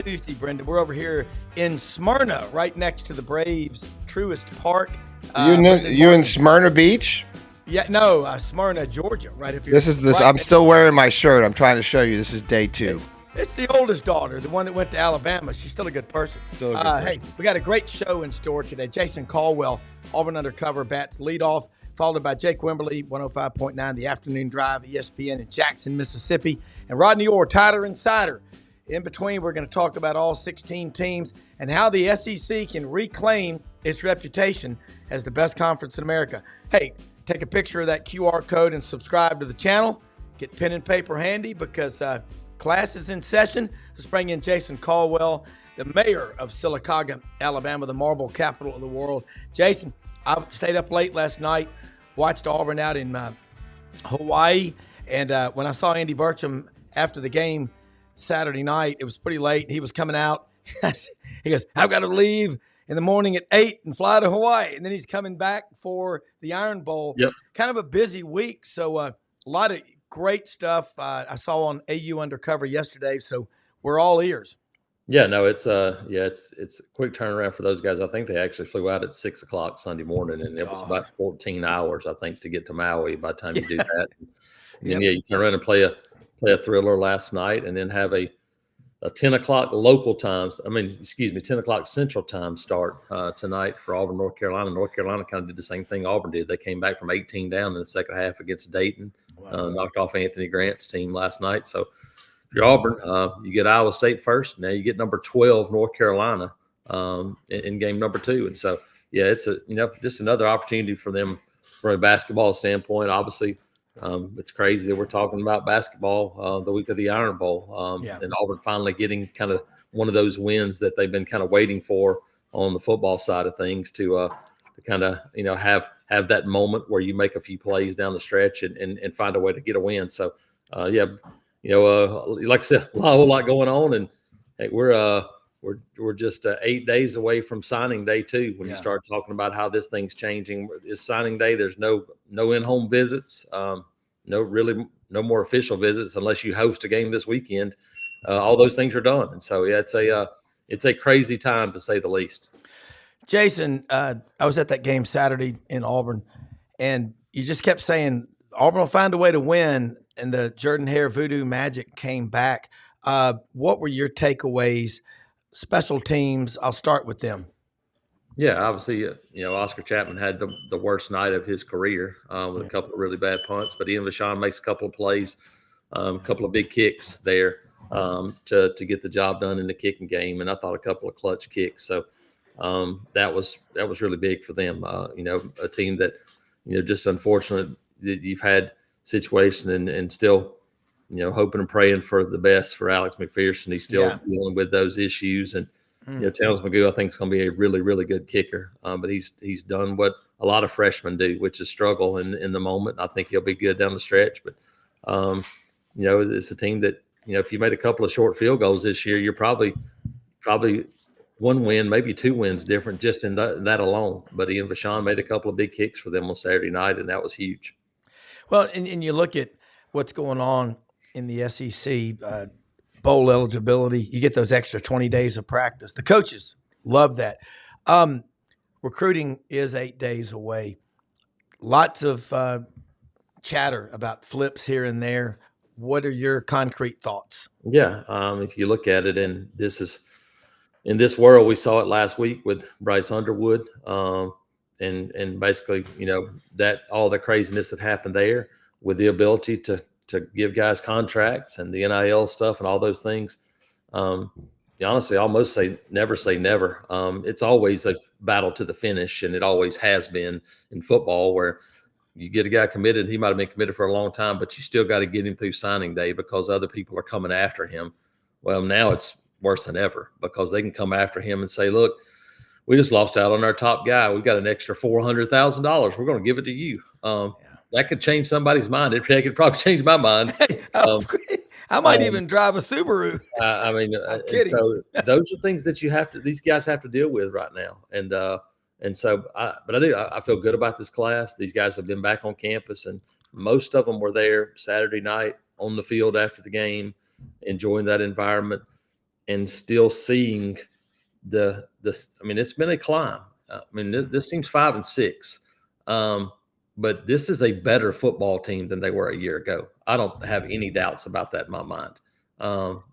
Tuesday, Brenda. We're over here in Smyrna, right next to the Braves' Truist Park. You in Smyrna Beach? Yeah, no, Smyrna, Georgia, right up here. This is this. I'm still wearing my shirt. I'm trying to show you. This is day 2. It's the oldest daughter, the one that went to Alabama. She's still a good person. Still a good person. Hey, we got a great show in store today. Jason Caldwell, Auburn Undercover, bats leadoff, followed by Jake Wimberly, 105.9 The Afternoon Drive, ESPN in Jackson, Mississippi, and Rodney Orr, Tyler Insider. In between, we're going to talk about all 16 teams and how the SEC can reclaim its reputation as the best conference in America. Hey, take a picture of that QR code and subscribe to the channel. Get pen and paper handy because class is in session. Let's bring in Jason Caldwell, the mayor of Sylacauga, Alabama, the marble capital of the world. Jason, I stayed up late last night, watched Auburn out in Hawaii, and when I saw Andy Burcham after the game Saturday night, it was pretty late. He was coming out. He goes, I've got to leave in the morning at 8 and fly to Hawaii. And then he's coming back for the Iron Bowl. Yep. Kind of a busy week. So a lot of great stuff I saw on AU Undercover yesterday. So we're all ears. Yeah, no, it's a quick turnaround for those guys. I think they actually flew out at 6 o'clock Sunday morning, and it was about 14 hours, I think, to get to Maui by the time you do that. And then, you turn around and play a thriller last night, and then have a 10 o'clock local times. 10 o'clock Central Time start tonight for Auburn, North Carolina. North Carolina kind of did the same thing Auburn did. They came back from 18 down in the second half against Dayton, knocked off Anthony Grant's team last night. So if you're Auburn, you get Iowa State first. Now you get number 12 North Carolina in game number 2. And so, yeah, it's just another opportunity for them from a basketball standpoint. Obviously, it's crazy that we're talking about basketball the week of the Iron Bowl, and Auburn finally getting kind of one of those wins that they've been kind of waiting for on the football side of things to kind of have that moment where you make a few plays down the stretch and find a way to get a win. So like I said, a whole lot going on, and hey, we're just 8 days away from signing day 2. When you start talking about how this thing's changing, it's signing day. There's no in-home visits, no more official visits unless you host a game this weekend. All those things are done, and so it's a crazy time to say the least. Jason, I was at that game Saturday in Auburn, and you just kept saying Auburn will find a way to win, and the Jordan-Hare voodoo magic came back. What were your takeaways? Special teams, I'll start with them. Yeah, obviously, Oscar Chapman had the worst night of his career with a couple of really bad punts, but Ian Vachon makes a couple of plays, a couple of big kicks there to get the job done in the kicking game, and I thought a couple of clutch kicks. So that was really big for them. A team that just unfortunate that you've had situation and still hoping and praying for the best for Alex McPherson. He's still dealing with those issues, and Towns Magoo, I think, is going to be a really, really good kicker. But he's done what a lot of freshmen do, which is struggle in the moment. I think he'll be good down the stretch. But it's a team that if you made a couple of short field goals this year, you're probably one win, maybe 2 wins different just in that alone. But Ian Vachon made a couple of big kicks for them on Saturday night, and that was huge. Well, and you look at what's going on in the SEC, bowl eligibility, you get those extra 20 days of practice. The coaches love that. Recruiting is 8 days away. Lots of chatter about flips here and there. What are your concrete thoughts? Yeah, if you look at it, and this is in this world, we saw it last week with Bryce Underwood, and basically, that all the craziness that happened there with the ability to give guys contracts and the NIL stuff and all those things. Honestly, I almost say never. It's always a battle to the finish, and it always has been in football, where you get a guy committed. He might have been committed for a long time, but you still got to get him through signing day because other people are coming after him. Well, now it's worse than ever because they can come after him and say, look, we just lost out on our top guy. We've got an extra $400,000. We're going to give it to you. That could change somebody's mind. It could probably change my mind. I might even drive a Subaru. I'm kidding. So those are things that these guys have to deal with right now. And so, I feel good about this class. These guys have been back on campus, and most of them were there Saturday night on the field after the game, enjoying that environment. and still seeing I mean, it's been a climb. I mean, this team's 5-6. But this is a better football team than they were a year ago. I don't have any doubts about that in my mind.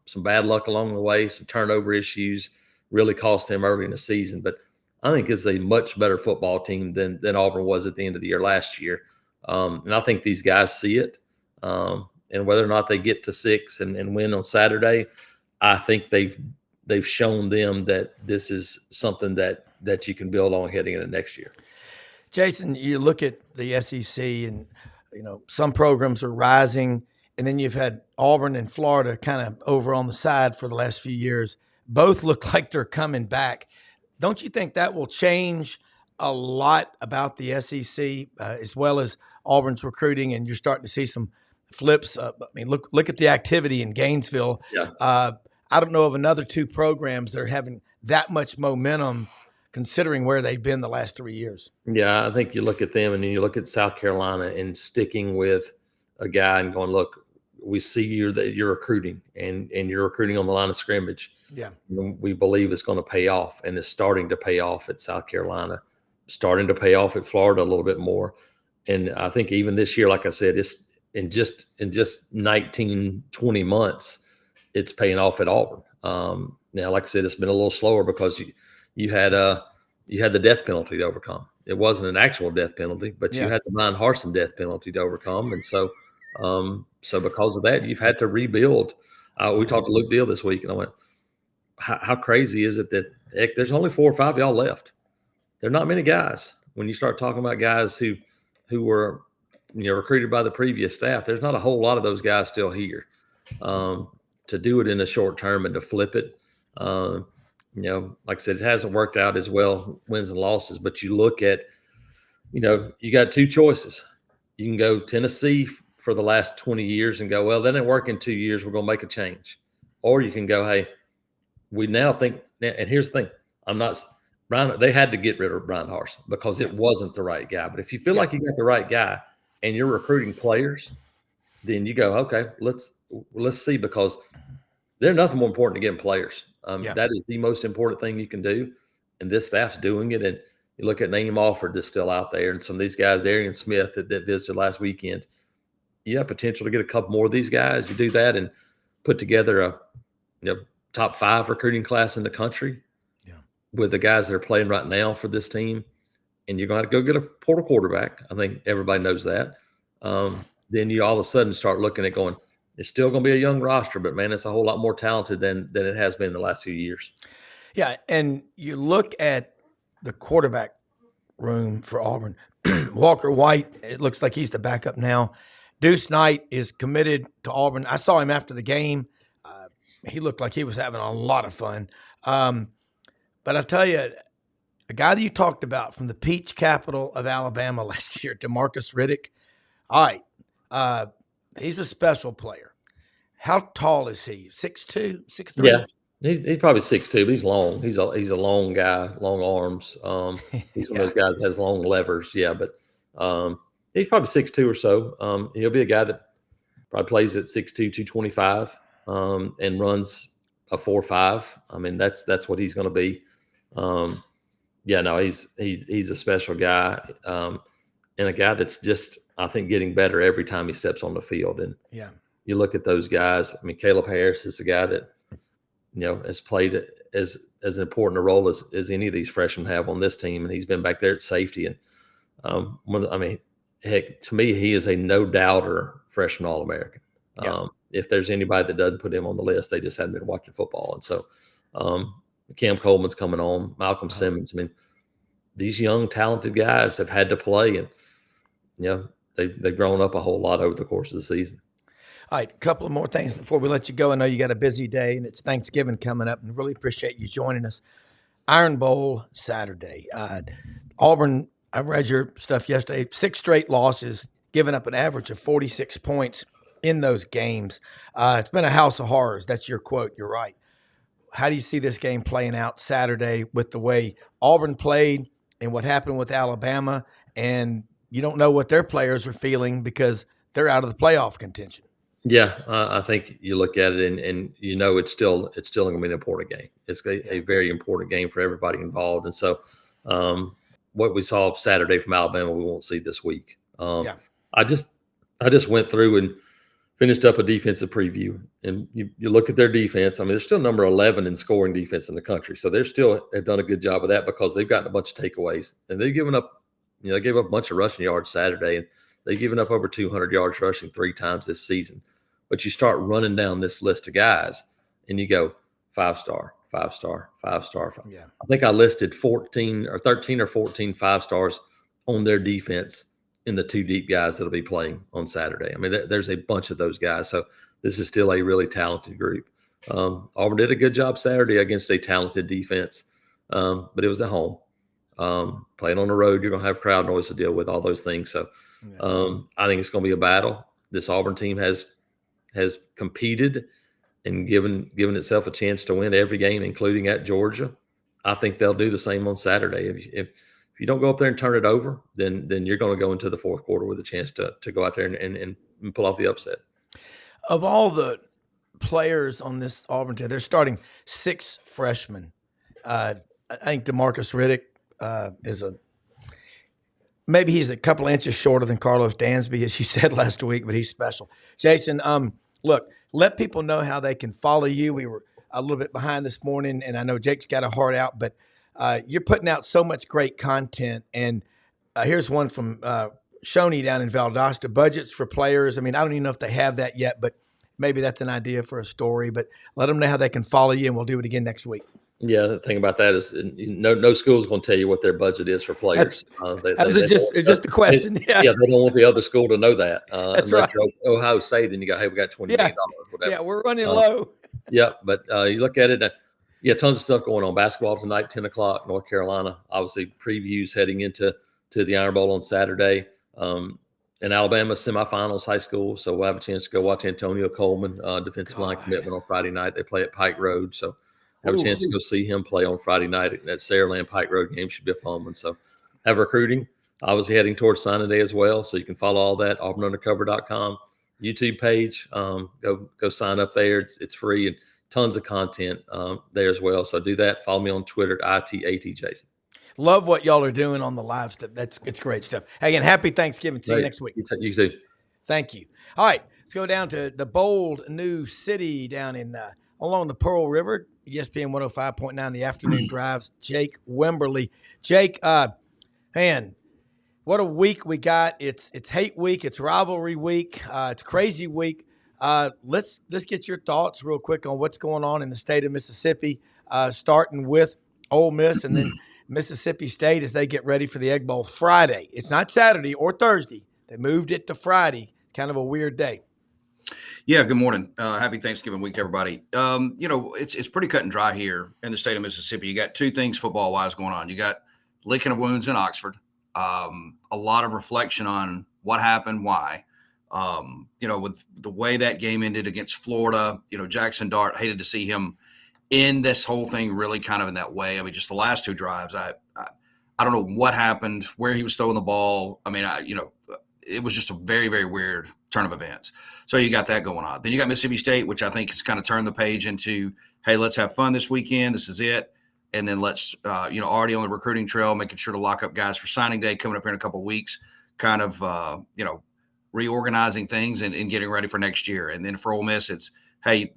Some bad luck along the way, some turnover issues really cost them early in the season. But I think it's a much better football team than Auburn was at the end of the year last year. And I think these guys see it. And whether or not they get to 6 and win on Saturday, I think they've shown them that this is something that you can build on heading into next year. Jason, you look at the SEC and, some programs are rising, and then you've had Auburn and Florida kind of over on the side for the last few years. Both look like they're coming back. Don't you think that will change a lot about the SEC as well as Auburn's recruiting, and you're starting to see some flips? I mean, look at the activity in Gainesville. Yeah. I don't know of another two programs that are having that much momentum considering where they've been the last 3 years. Yeah, I think you look at them and then you look at South Carolina and sticking with a guy and going, look, we see you're recruiting and you're recruiting on the line of scrimmage. Yeah. And we believe it's going to pay off, and it's starting to pay off at South Carolina, starting to pay off at Florida a little bit more. And I think even this year, like I said, it's in just 19, 20 months, it's paying off at Auburn. Now, like I said, it's been a little slower because you had the death penalty to overcome. It wasn't an actual death penalty, but you had the Brian Harsin death penalty to overcome. And so because of that, you've had to rebuild. We talked to Luke Deal this week, and I went, how crazy is it that there's only 4 or 5 of y'all left? There are not many guys. When you start talking about guys who were recruited by the previous staff, there's not a whole lot of those guys still here. To do it in a short term and to flip it, like I said, it hasn't worked out as well, wins and losses. But you look at, you got 2 choices. You can go Tennessee for the last 20 years and go, well, that didn't work in 2 years. We're going to make a change. Or you can go, hey, we now think, and here's the thing, they had to get rid of Brian Harsin because it wasn't the right guy. But if you feel like you got the right guy and you're recruiting players, then you go, okay, let's see, because there's nothing more important than getting players. That is the most important thing you can do, and this staff's doing it. And you look at Naeem Alford that's still out there, and some of these guys, Darian Smith that visited last weekend. You have potential to get a couple more of these guys. You do that and put together a top 5 recruiting class in the country with the guys that are playing right now for this team, and you're going to go get a portal quarterback. I think everybody knows that. Then you all of a sudden start looking at going, it's still going to be a young roster, but, man, it's a whole lot more talented than it has been in the last few years. Yeah, and you look at the quarterback room for Auburn. Walker White, it looks like he's the backup now. Deuce Knight is committed to Auburn. I saw him after the game. He looked like he was having a lot of fun. But I'll tell you, a guy that you talked about from the peach capital of Alabama last year, DeMarcus Riddick, all right, he's a special player. How tall is he? 6'2", 6'3"? Yeah, he's probably 6'2", but he's long. He's a long guy, long arms. He's one of those guys that has long levers. Yeah, but he's probably 6'2" or so. He'll be a guy that probably plays at 6'2", 225, and runs a 4.5. I mean, that's what he's going to be. He's a special guy, and a guy that's just, I think, getting better every time he steps on the field. And you look at those guys. I mean, Caleb Harris is a guy that has played as an important a role as any of these freshmen have on this team, and he's been back there at safety. And heck, to me, he is a no-doubter freshman All-American. If there's anybody that doesn't put him on the list, they just haven't been watching football. And so Cam Coleman's coming on, Malcolm Simmons. I mean, these young, talented guys have had to play, and they've grown up a whole lot over the course of the season. All right, a couple of more things before we let you go. I know you got a busy day, and it's Thanksgiving coming up, and really appreciate you joining us. Iron Bowl Saturday. Auburn, I read your stuff yesterday, 6 straight losses, giving up an average of 46 points in those games. It's been a house of horrors. That's your quote. You're right. How do you see this game playing out Saturday with the way Auburn played and what happened with Alabama? And you don't know what their players are feeling because they're out of the playoff contention. Yeah, I think you look at it and it's still going to be an important game. It's a very important game for everybody involved. And so, what we saw Saturday from Alabama, we won't see this week. I just went through and finished up a defensive preview, and you look at their defense. I mean, they're still number 11 in scoring defense in the country, so they're still have done a good job of that because they've gotten a bunch of takeaways, and they've given up. They gave up a bunch of rushing yards Saturday, and they've given up over 200 yards rushing 3 times this season. But you start running down this list of guys, and you go 5-star, 5-star, 5-star. Yeah. I think I listed 13 or 14 5-stars on their defense in the 2 deep guys that'll be playing on Saturday. I mean, there's a bunch of those guys. So this is still a really talented group. Auburn did a good job Saturday against a talented defense, but it was at home. Playing on the road, you're going to have crowd noise to deal with, all those things. So I think it's going to be a battle. This Auburn team has competed and given itself a chance to win every game, including at Georgia. I think they'll do the same on Saturday. If you don't go up there and turn it over, then you're going to go into the fourth quarter with a chance to go out there and pull off the upset. Of all the players on this Auburn team, they're starting 6 freshmen. I think DeMarcus Riddick maybe he's a couple inches shorter than Carlos Dansby, as you said last week, but he's special. Jason, look, let people know how they can follow you. We were a little bit behind this morning, and I know Jake's got a heart out, but you're putting out so much great content. And here's one from Shoney down in Valdosta, budgets for players. I mean, I don't even know if they have that yet, but maybe that's an idea for a story. But let them know how they can follow you, and we'll do it again next week. Yeah, the thing about that is no school is going to tell you what their budget is for players. It's just a question. They don't want the other school to know that. That's right. Ohio State, and you go, hey, we got $20 million. Whatever. Yeah, we're running low. Yeah, but you look at it, tons of stuff going on. Basketball tonight, 10 o'clock, North Carolina. Obviously, previews heading into the Iron Bowl on Saturday. In Alabama, semifinals, high school. So we'll have a chance to go watch Antonio Coleman, defensive line commitment on Friday night. They play at Pike Road. So have a chance to go see him play on Friday night. That Saraland Pike Road game should be a fun one. So have recruiting, obviously heading towards signing day as well. So you can follow all that, auburnundercover.com, YouTube page. Go sign up there. It's free and tons of content there as well. So do that. Follow me on Twitter at ITAT Jason. Love what y'all are doing on the live stuff. It's great stuff. Again, happy Thanksgiving. See you next week. You too. Thank you. All right, let's go down to the bold new city down in along the Pearl River. ESPN 105.9, the afternoon drives. Jake Wimberly. Jake, man, what a week we got. It's hate week. It's rivalry week. It's crazy week. Let's get your thoughts real quick on what's going on in the state of Mississippi, starting with Ole Miss and then Mississippi State as they get ready for the Egg Bowl Friday. It's not Saturday or Thursday. They moved it to Friday. Kind of a weird day. Yeah, good morning. Happy Thanksgiving week, everybody. It's pretty cut and dry here in the state of Mississippi. You got 2 things football-wise going on. You got licking of wounds in Oxford, a lot of reflection on what happened, why. With the way that game ended against Florida, Jackson Dart, hated to see him in this whole thing really kind of in that way. I mean, just the last 2 drives, I don't know what happened, where he was throwing the ball. I mean, it was just a very, very weird turn of events. So you got that going on. Then you got Mississippi State, which I think has kind of turned the page into, hey, let's have fun this weekend. This is it. And then let's, already on the recruiting trail, making sure to lock up guys for signing day coming up here in a couple of weeks, kind of, reorganizing things and getting ready for next year. And then for Ole Miss, it's, hey,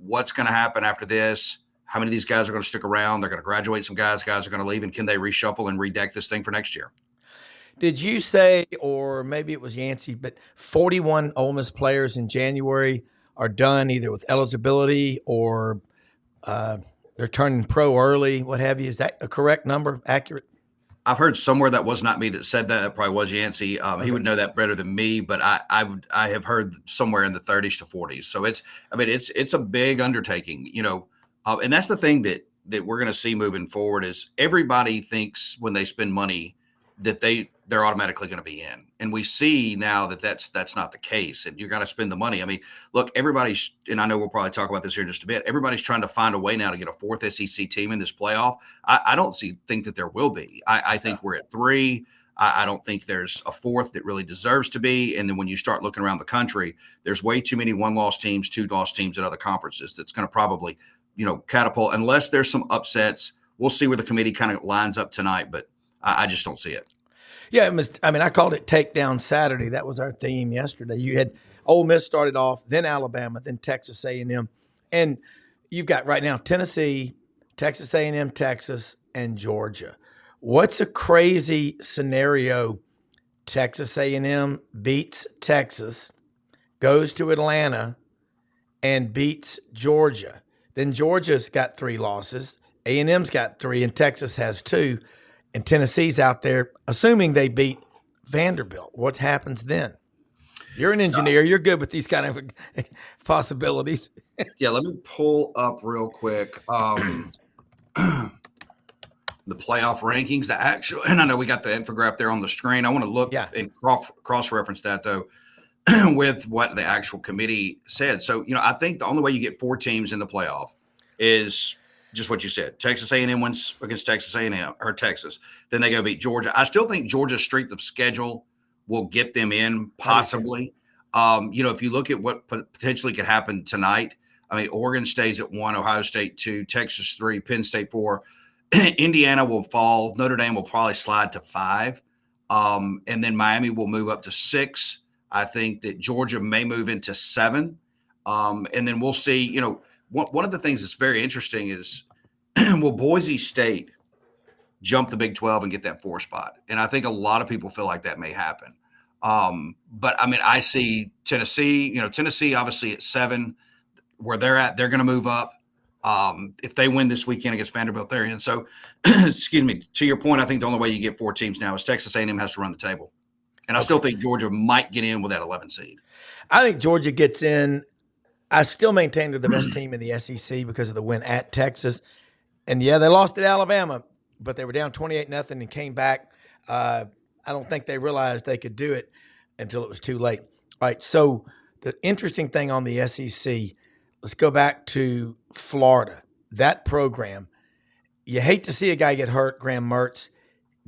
what's going to happen after this? How many of these guys are going to stick around? They're going to graduate some guys are going to leave, and can they reshuffle and redeck this thing for next year? Did you say, or maybe it was Yancey, but 41 Ole Miss players in January are done either with eligibility or they're turning pro early, what have you? Is that a correct number, accurate? I've heard somewhere, that was not me that said that. That probably was Yancey. Okay. He would know that better than me, but I have heard somewhere in the 30s to 40s. So it's a big undertaking, and that's the thing that we're going to see moving forward is everybody thinks when they spend money that they're automatically going to be in. And we see now that that's not the case, and you're going to spend the money. I mean, look, everybody's, and I know we'll probably talk about this here in just a bit, everybody's trying to find a way now to get a 4th SEC team in this playoff. I don't think that there will be. I think we're at 3. I don't think there's a fourth that really deserves to be. And then when you start looking around the country, there's way too many 1-loss teams, 2-loss teams at other conferences. That's going to probably, catapult unless there's some upsets. We'll see where the committee kind of lines up tonight, but I just don't see it. Yeah, I called it Takedown Saturday. That was our theme yesterday. You had Ole Miss started off, then Alabama, then Texas A&M. And you've got right now Tennessee, Texas A&M, Texas, and Georgia. What's a crazy scenario? Texas A&M beats Texas, goes to Atlanta, and beats Georgia. Then Georgia's got 3 losses. A&M's got 3, and Texas has 2. And Tennessee's out there, assuming they beat Vanderbilt. What happens then? You're an engineer. You're good with these kind of possibilities. Yeah, let me pull up real quick the playoff rankings, the actual, and I know we got the infographic there on the screen. I want to look and cross-reference that, though, with what the actual committee said. So, I think the only way you get 4 teams in the playoff is just what you said. Texas A&M wins against Texas A&M or Texas. Then they go beat Georgia. I still think Georgia's strength of schedule will get them in, possibly. If you look at what potentially could happen tonight, Oregon stays at 1, Ohio State 2, Texas 3, Penn State 4. Indiana will fall. Notre Dame will probably slide to 5. And then Miami will move up to 6. I think that Georgia may move into 7. And then we'll see, one of the things that's very interesting is will Boise State jump the Big 12 and get that 4 spot? And I think a lot of people feel like that may happen. But I see Tennessee, Tennessee obviously at 7 where they're at, they're going to move up. If they win this weekend against Vanderbilt, they're in. So, excuse me, to your point, I think the only way you get 4 teams now is Texas A&M has to run the table. And I still think Georgia might get in with that 11 seed. I think Georgia gets in. I still maintain they're the best team in the SEC because of the win at Texas. And, yeah, they lost at Alabama, but they were down 28-0 and came back. I don't think they realized they could do it until it was too late. All right, so the interesting thing on the SEC, let's go back to Florida. That program, you hate to see a guy get hurt, Graham Mertz.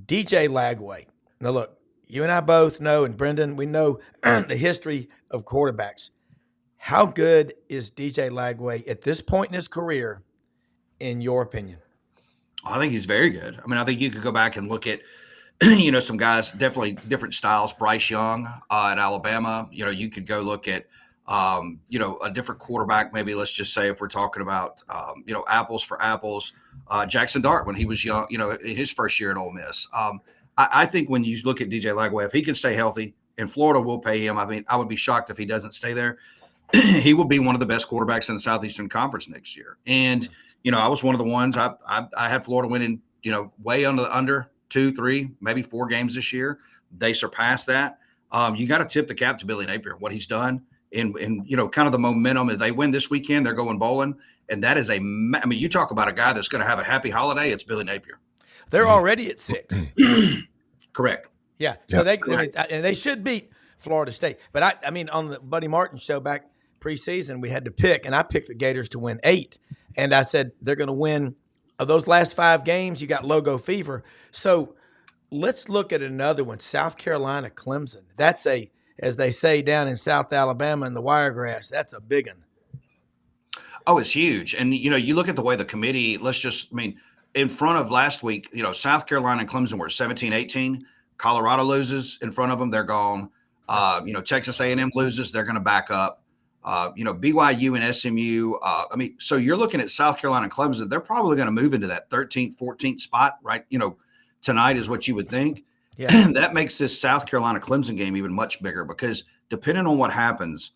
DJ Lagway. Now, look, you and I both know, and Brendan, we know the history of quarterbacks. How good is DJ Lagway at this point in his career, in your opinion? I think he's very good. I think you could go back and look at, some guys, definitely different styles. Bryce Young at Alabama. You could go look at, a different quarterback. Maybe let's just say if we're talking about, apples for apples, Jackson Dart when he was young, in his first year at Ole Miss. I think when you look at DJ Lagway, if he can stay healthy, and Florida will pay him, I would be shocked if he doesn't stay there. He will be one of the best quarterbacks in the Southeastern Conference next year. And, I was one of the ones I had Florida winning, way under 2, 3, maybe 4 games this year. They surpassed that. You got to tip the cap to Billy Napier, what he's done. And kind of the momentum as they win this weekend, they're going bowling. And that is you talk about a guy that's going to have a happy holiday. It's Billy Napier. They're already at 6. Correct. Yeah. So they should beat Florida State. But on the Buddy Martin show back preseason, we had to pick, and I picked the Gators to win 8. And I said they're going to win. Of those last 5 games, you got logo fever. So let's look at another one. South Carolina, Clemson. That's as they say down in South Alabama in the Wiregrass, that's a big one. Oh, it's huge. And, you look at the way the committee, in front of last week, South Carolina and Clemson were 17-18. Colorado loses in front of them, they're gone. Texas A&M loses, they're going to back up. BYU and SMU. So you're looking at South Carolina and Clemson. They're probably going to move into that 13th, 14th spot, right? Tonight is what you would think. Yeah. That makes this South Carolina Clemson game even much bigger because depending on what happens,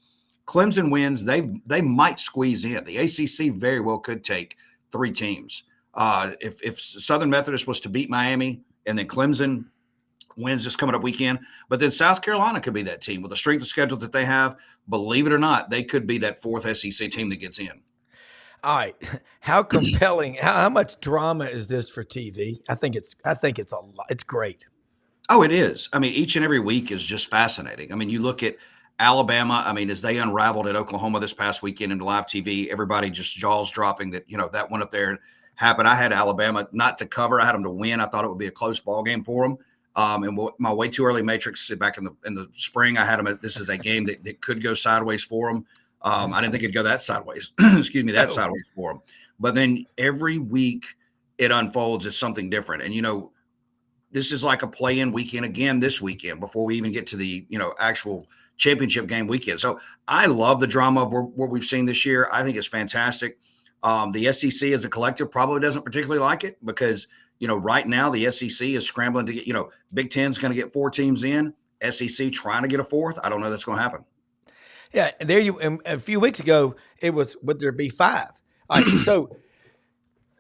Clemson wins, they might squeeze in. The ACC very well could take 3 teams. If Southern Methodist was to beat Miami and then Clemson wins this coming up weekend, but then South Carolina could be that team with the strength of schedule that they have. Believe it or not, they could be that 4th SEC team that gets in. All right. How compelling, how much drama is this for TV? I think it's a lot. It's great. Oh, it is. Each and every week is just fascinating. You look at Alabama, as they unraveled at Oklahoma this past weekend into live TV, everybody just jaws dropping that, that went up there and happened. I had Alabama not to cover. I had them to win. I thought it would be a close ball game for them. And my way too early matrix back in the spring, I had them. This is a game that could go sideways for them. I didn't think it'd go that sideways. Excuse me, sideways for them. But then every week it unfolds as something different. And this is like a play-in weekend again this weekend before we even get to the actual championship game weekend. So I love the drama of what we've seen this year. I think it's fantastic. The SEC as a collective probably doesn't particularly like it because right now the SEC is scrambling to get Big Ten's going to get 4 teams in. SEC trying to get a 4th. I don't know that's going to happen. Yeah, a few weeks ago, it was, would there be 5? All right, so,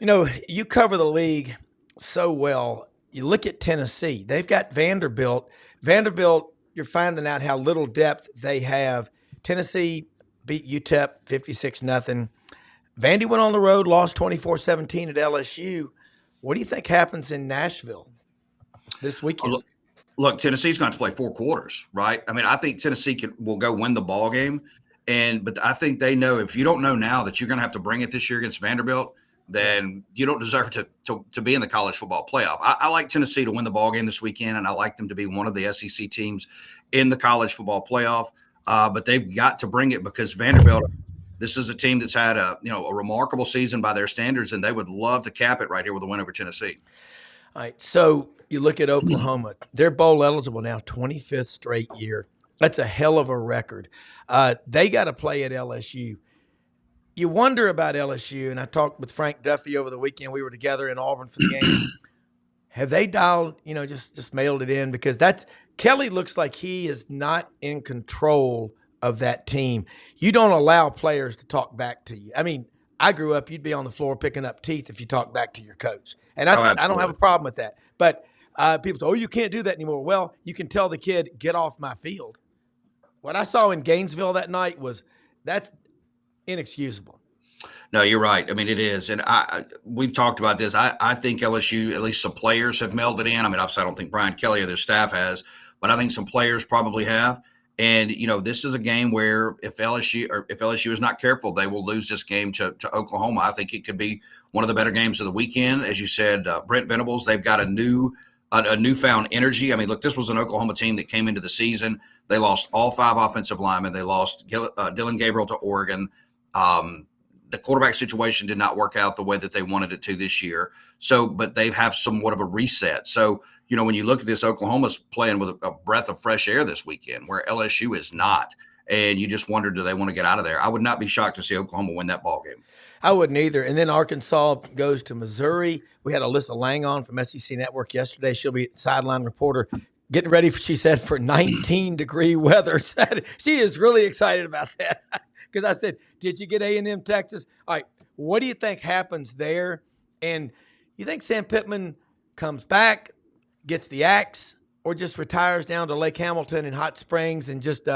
you cover the league so well. You look at Tennessee. They've got Vanderbilt. Vanderbilt, you're finding out how little depth they have. Tennessee beat UTEP 56-0. Vandy went on the road, lost 24-17 at LSU. What do you think happens in Nashville this weekend? Look, Tennessee's going to play 4 quarters, right? I mean, I think Tennessee will go win the ball game, but I think they know if you don't know now that you're going to have to bring it this year against Vanderbilt, then you don't deserve to be in the college football playoff. I like Tennessee to win the ball game this weekend, and I like them to be one of the SEC teams in the college football playoff. But they've got to bring it because Vanderbilt, this is a team that's had a remarkable season by their standards, and they would love to cap it right here with a win over Tennessee. All right, so you look at Oklahoma. They're bowl eligible now, 25th straight year. That's a hell of a record. They got to play at LSU. You wonder about LSU, and I talked with Frank Duffy over the weekend. We were together in Auburn for the game. Have they dialed, just mailed it in? Because Kelly looks like he is not in control of that team. You don't allow players to talk back to you. I mean, I grew up, you'd be on the floor picking up teeth if you talk back to your coach. And I don't have a problem with that. But people say, you can't do that anymore. Well, you can tell the kid, get off my field. What I saw in Gainesville that night that's inexcusable. No, you're right. I mean, it is. And we've talked about this. I think LSU, at least some players have melded in. I mean, obviously I don't think Brian Kelly or their staff has, but I think some players probably have. And, this is a game where if LSU is not careful, they will lose this game to Oklahoma. I think it could be one of the better games of the weekend. As you said, Brent Venables, they've got a newfound energy. I mean, look, this was an Oklahoma team that came into the season. They lost all 5 offensive linemen. They lost Dylan Gabriel to Oregon. The quarterback situation did not work out the way that they wanted it to this year. But they have somewhat of a reset. So, when you look at this, Oklahoma's playing with a breath of fresh air this weekend where LSU is not. And you just wonder, do they want to get out of there? I would not be shocked to see Oklahoma win that ball game. I wouldn't either. And then Arkansas goes to Missouri. We had Alyssa Lang on from SEC Network yesterday. She'll be sideline reporter getting ready, she said, for 19-degree weather. She is really excited about that. Because I said, did you get A&M Texas? All right, what do you think happens there? And you think Sam Pittman comes back, gets the axe, or just retires down to Lake Hamilton in Hot Springs and just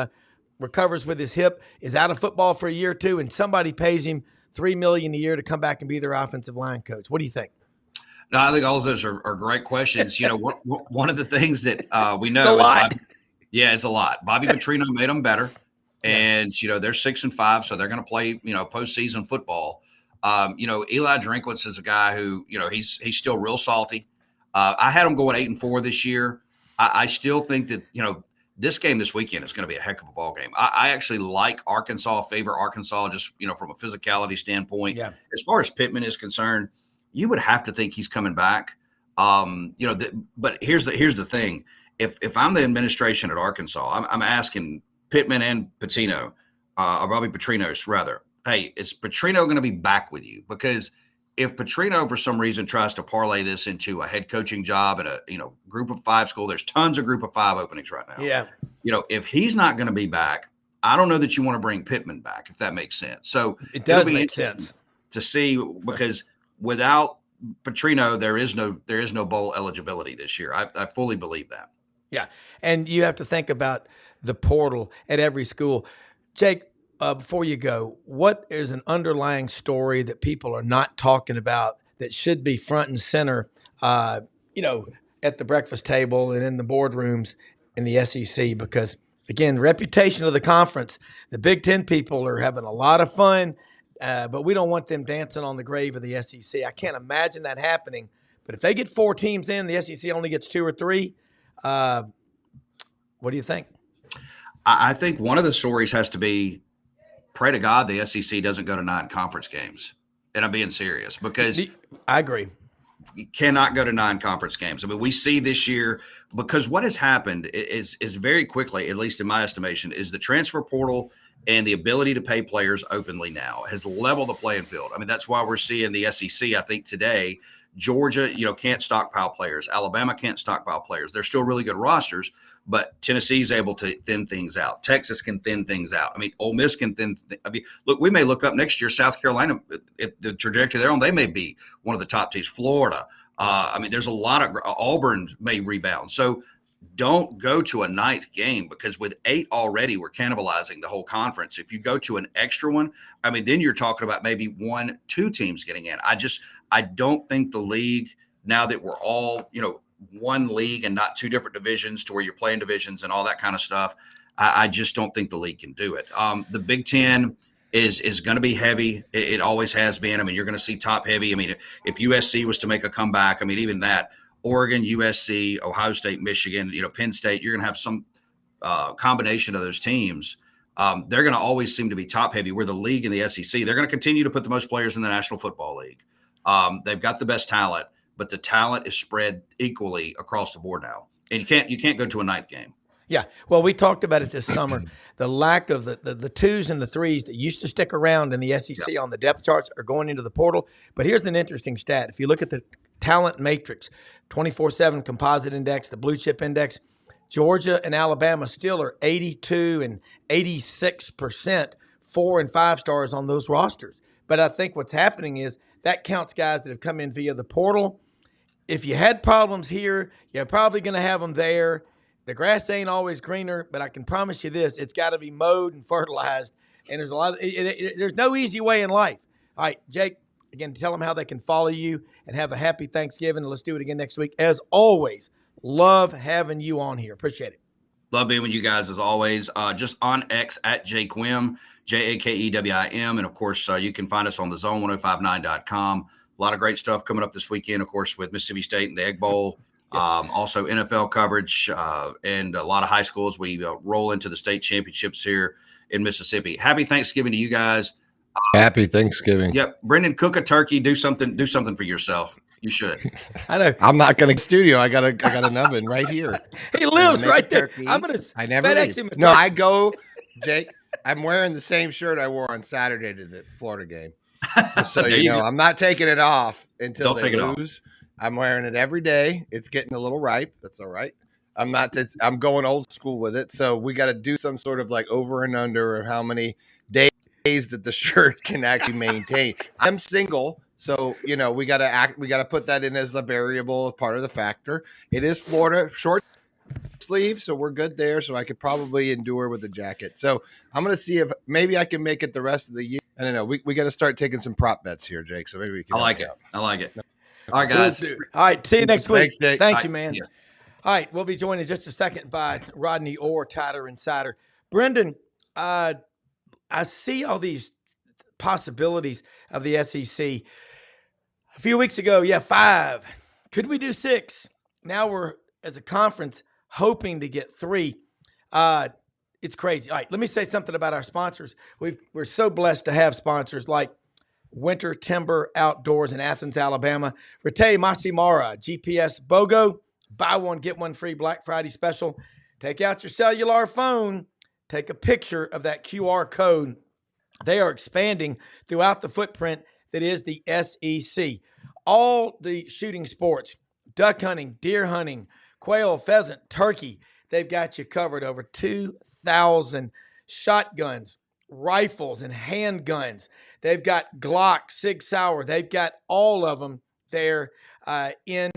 recovers with his hip, is out of football for a year or two, and somebody pays him $3 million a year to come back and be their offensive line coach? What do you think? No, I think all of those are great questions. One of the things that we know it's a lot. It's a lot. Bobby Petrino made them better. And, they're 6-5, so they're going to play, postseason football. Eli Drinkwitz is a guy who, he's still real salty. I had him going 8-4 this year. I still think that, this game this weekend is going to be a heck of a ball game. I actually like favor Arkansas just, from a physicality standpoint. Yeah. As far as Pittman is concerned, you would have to think he's coming back. But here's the thing. If I'm the administration at Arkansas, I'm asking Pittman and Patino, or Bobby Petrinos rather, hey, is Petrino going to be back with you? Because if Petrino for some reason tries to parlay this into a head coaching job at a group of 5 school, there's tons of group of 5 openings right now. Yeah. If he's not going to be back, I don't know that you want to bring Pittman back, if that makes sense. So it does make sense to see, because without Petrino, there is no bowl eligibility this year. I fully believe that. Yeah. And you have to think about the portal at every school. Jake, before you go, what is an underlying story that people are not talking about that should be front and center, at the breakfast table and in the boardrooms in the SEC? Because, again, the reputation of the conference, the Big Ten people are having a lot of fun, but we don't want them dancing on the grave of the SEC. I can't imagine that happening. But if they get 4 teams in, the SEC only gets 2 or 3, What do you think? I think one of the stories has to be, pray to God the SEC doesn't go to 9 conference games. And I'm being serious, because I agree. You cannot go to 9 conference games. I mean, we see this year, because what has happened is very quickly, at least in my estimation, is the transfer portal and the ability to pay players openly now has leveled the playing field. I mean, that's why we're seeing the SEC, I think today, Georgia, can't stockpile players. Alabama can't stockpile players. They're still really good rosters, but Tennessee's able to thin things out. Texas can thin things out. I mean, Ole Miss can look, we may look up next year, South Carolina, the trajectory they're on, they may be one of the top teams. Florida. I mean, there's a lot of Auburn may rebound. So don't go to a 9th game, because with 8 already, we're cannibalizing the whole conference. If you go to an extra one, I mean, then you're talking about maybe 1-2 teams getting in. I don't think the league, now that we're all, one league and not 2 different divisions to where you're playing divisions and all that kind of stuff, I just don't think the league can do it. The Big Ten is going to be heavy. It always has been. I mean, you're going to see top heavy. I mean, if USC was to make a comeback, I mean, even that, Oregon, USC, Ohio State, Michigan, Penn State, you're going to have some combination of those teams. They're going to always seem to be top heavy, where the league and the SEC, they're going to continue to put the most players in the National Football League. They've got the best talent, but the talent is spread equally across the board now. And you can't go to a 9th game. Yeah. Well, we talked about it this summer. The lack of the 2s and the 3s that used to stick around in the SEC on the depth charts are going into the portal. But here's an interesting stat. If you look at the talent matrix, 24/7 composite index, the blue chip index, Georgia and Alabama still are 82 and 86% 4 and 5 stars on those rosters. But I think what's happening is that counts guys that have come in via the portal. If you had problems here, you're probably going to have them there. The grass ain't always greener, but I can promise you this: it's got to be mowed and fertilized. And there's a lot of there's no easy way in life. All right, Jake, again, tell them how they can follow you, and have a happy Thanksgiving. And let's do it again next week. As always, love having you on here. Appreciate it. Love being with you guys as always. Just on X at Jake Wim, JAKEWIM. And of course, you can find us on the zone1059.com. A lot of great stuff coming up this weekend, of course, with Mississippi State and the Egg Bowl. Also NFL coverage and a lot of high schools. We roll into the state championships here in Mississippi. Happy Thanksgiving to you guys. Happy Thanksgiving. Yep. Brendan, cook a turkey. Do something for yourself. You should. I know. I'm not going to studio. I got an oven right here. He lives right there. I'm going to FedEx him. No, I go, Jake. I'm wearing the same shirt I wore on Saturday to the Florida game. Just so you know, I'm not taking it off until they lose. I'm wearing it every day. It's getting a little ripe. That's all right. I'm going old school with it. So we got to do some sort of like over and under of how many days that the shirt can actually maintain. I'm single. So, we got to put that in as a variable, part of the factor. It is Florida short sleeve, so we're good there. So I could probably endure with the jacket. So I'm going to see if maybe I can make it the rest of the year. I don't know. We got to start taking some prop bets here, Jake. So maybe we can. I like it. All right, guys. All right. See you next week. Thanks, Jake. Thank you, man. Yeah. All right. We'll be joined in just a second by Rodney Orr, Tighter Insider. Brendan, I see all these possibilities of the SEC. A few weeks ago, 5. Could we do 6? Now we're, as a conference, hoping to get 3. It's crazy. All right, let me say something about our sponsors. We're so blessed to have sponsors like Winter Timber Outdoors in Athens, Alabama. Rete Masimara, GPS BOGO, buy one, get one free Black Friday special. Take out your cellular phone, take a picture of that QR code. They are expanding throughout the footprint that is the SEC. All the shooting sports, duck hunting, deer hunting, quail, pheasant, turkey, they've got you covered. Over 2,000 shotguns, rifles, and handguns. They've got Glock, Sig Sauer. They've got all of them there in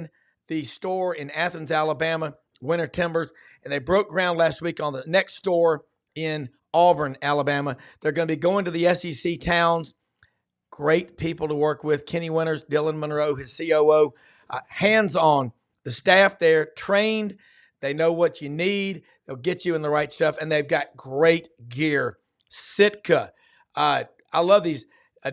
the store in Athens, Alabama, Winter Timbers. And they broke ground last week on the next store in Auburn, Alabama. They're going to be going to the SEC towns. Great people to work with. Kenny Winters, Dylan Monroe, his COO. Hands-on. The staff there, trained. They know what you need. They'll get you in the right stuff. And they've got great gear. Sitka. I love these